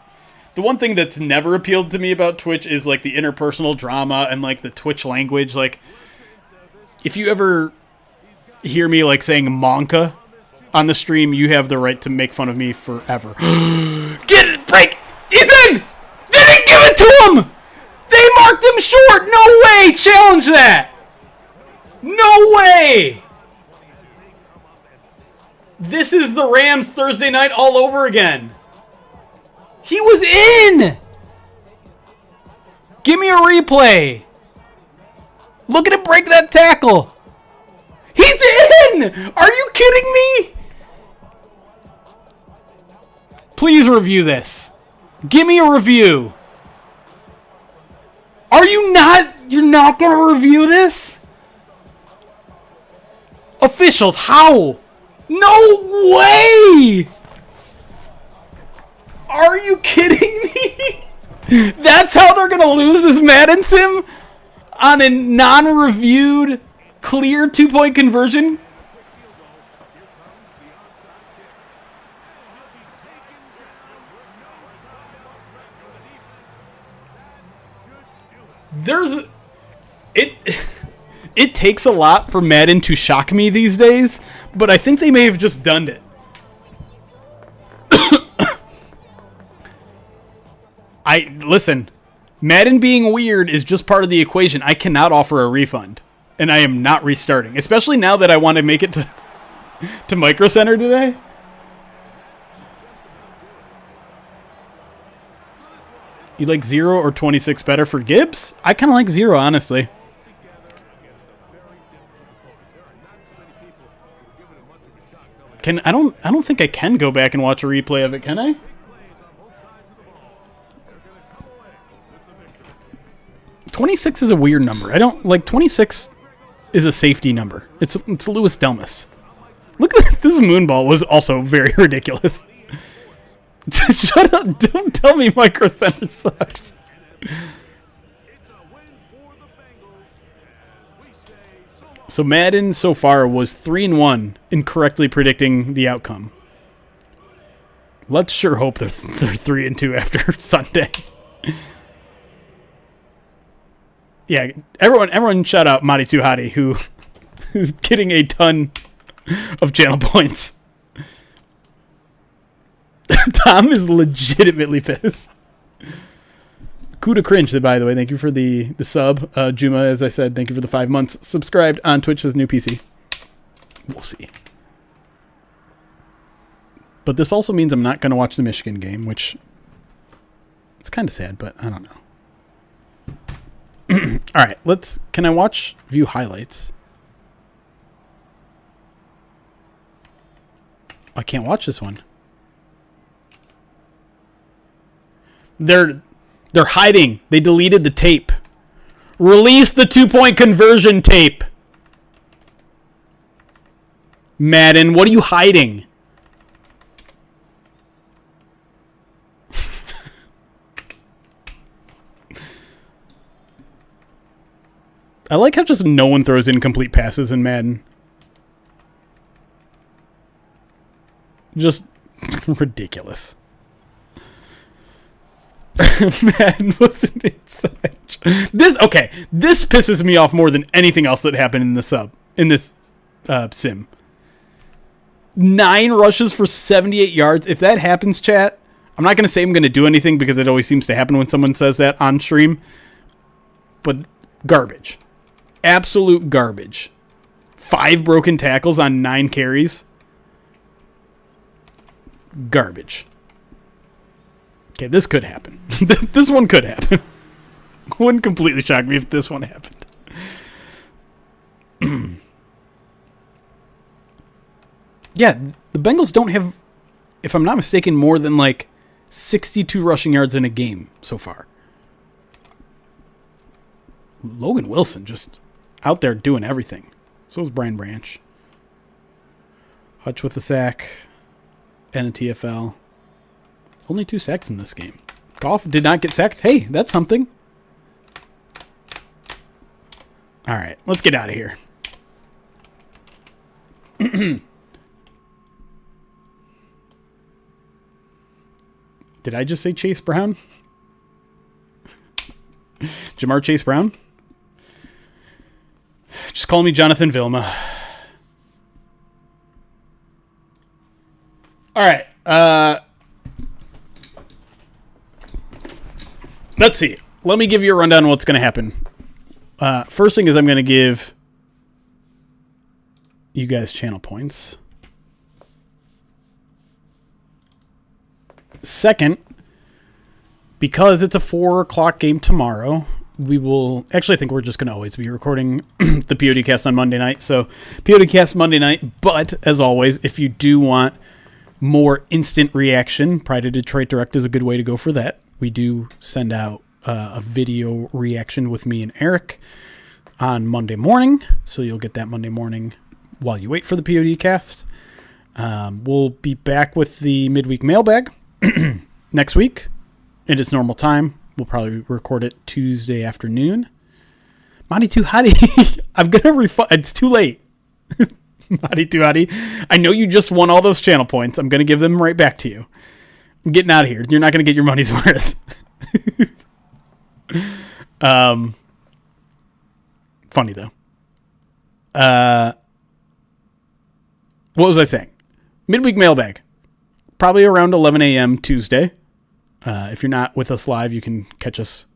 The one thing that's never appealed to me about Twitch is, like, the interpersonal drama and, like, the Twitch language. Like, if you ever hear me, like, saying Monka on the stream, you have the right to make fun of me forever. Get it! Break! He's in! They didn't give it to him! They marked him short! No way! Challenge that! No way! This is the Rams Thursday night all over again. He was in! Give me a replay. Look at him break that tackle. He's in! Are you kidding me? Please review this. Give me a review. Are you not? You're not going to review this? Officials, how? No way! Are you kidding me? That's how they're going to lose this Madden sim? On a non-reviewed, clear 2-point conversion? It takes a lot for Madden to shock me these days, but I think they may have just done it. Listen, Madden being weird is just part of the equation. I cannot offer a refund, and I am not restarting, especially now that I want to make it to Micro Center today. You like 0 or 26 better for Gibbs? I kind of like 0, honestly. I don't think I can go back and watch a replay of it, can I? $26 is a weird number. I don't like 26 is a safety number. It's Louis Delmas. Look at this. This moonball was also very ridiculous. Shut up. Don't tell me Micro Center sucks. It's a win for the Bengals, as we say so long. So Madden so far was 3-1 in correctly predicting the outcome. Let's sure hope they're 3-2 after Sunday. Yeah, everyone shout out Madi Tuhati, who is getting a ton of channel points. Tom is legitimately pissed. Kuda Cringe, by the way, thank you for the sub. Juma, as I said, thank you for the 5 months. Subscribed on Twitch, says new PC. We'll see. But this also means I'm not going to watch the Michigan game, which it's kind of sad, but I don't know. All right, can I view highlights? I can't watch this one. They're hiding. They deleted the tape. Release the 2-point conversion tape. Madden, what are you hiding? I like how just no one throws incomplete passes in Madden. Just ridiculous. Madden wasn't inside. This pisses me off more than anything else that happened in this sim. 9 rushes for 78 yards. If that happens, chat, I'm not going to say I'm going to do anything because it always seems to happen when someone says that on stream. But garbage. Absolute garbage. 5 broken tackles on 9 carries. Garbage. Okay, this could happen. This one could happen. Wouldn't completely shock me if this one happened. Yeah, the Bengals don't have, if I'm not mistaken, more than 62 rushing yards in a game so far. Logan Wilson just out there doing everything. So is Brian Branch. Hutch with the sack and a TFL. Only 2 sacks in this game. Goff did not get sacked. Hey, that's something. All right, let's get out of here. Did I just say Chase Brown? Jamar Chase Brown? Just call me Jonathan Vilma. All right. Let's see. Let me give you a rundown of what's going to happen. First thing is I'm going to give you guys channel points. Second, because it's a 4:00 game tomorrow, we will... Actually, I think we're just going to always be recording the PODcast on Monday night. So, PODcast Monday night. But, as always, if you do want more instant reaction, Pride of Detroit Direct is a good way to go for that. We do send out a video reaction with me and Eric on Monday morning. So, you'll get that Monday morning while you wait for the PODcast. We'll be back with the midweek mailbag next week at its normal time. We'll probably record it Tuesday afternoon. Madi Tuhati, I'm going to refund. It's too late. Madi Tuhati, I know you just won all those channel points. I'm going to give them right back to you. I'm getting out of here. You're not going to get your money's worth. Funny, though. What was I saying? Midweek mailbag. Probably around 11 a.m. Tuesday. If you're not with us live, you can catch us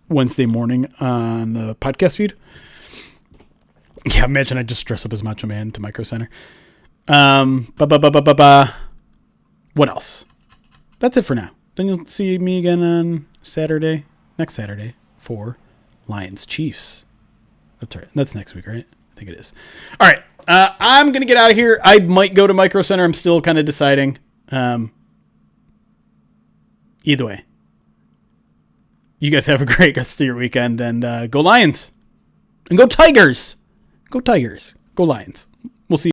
Wednesday morning on the podcast feed. Yeah, imagine I just dress up as Macho Man to Micro Center. What else? That's it for now. Then you'll see me again on next Saturday, for Lions Chiefs. That's right. That's next week, right? I think it is. All right. I'm going to get out of here. I might go to Micro Center. I'm still kind of deciding. Either way, you guys have a great rest of your weekend, and go Lions and go Tigers. Go Tigers. Go Lions.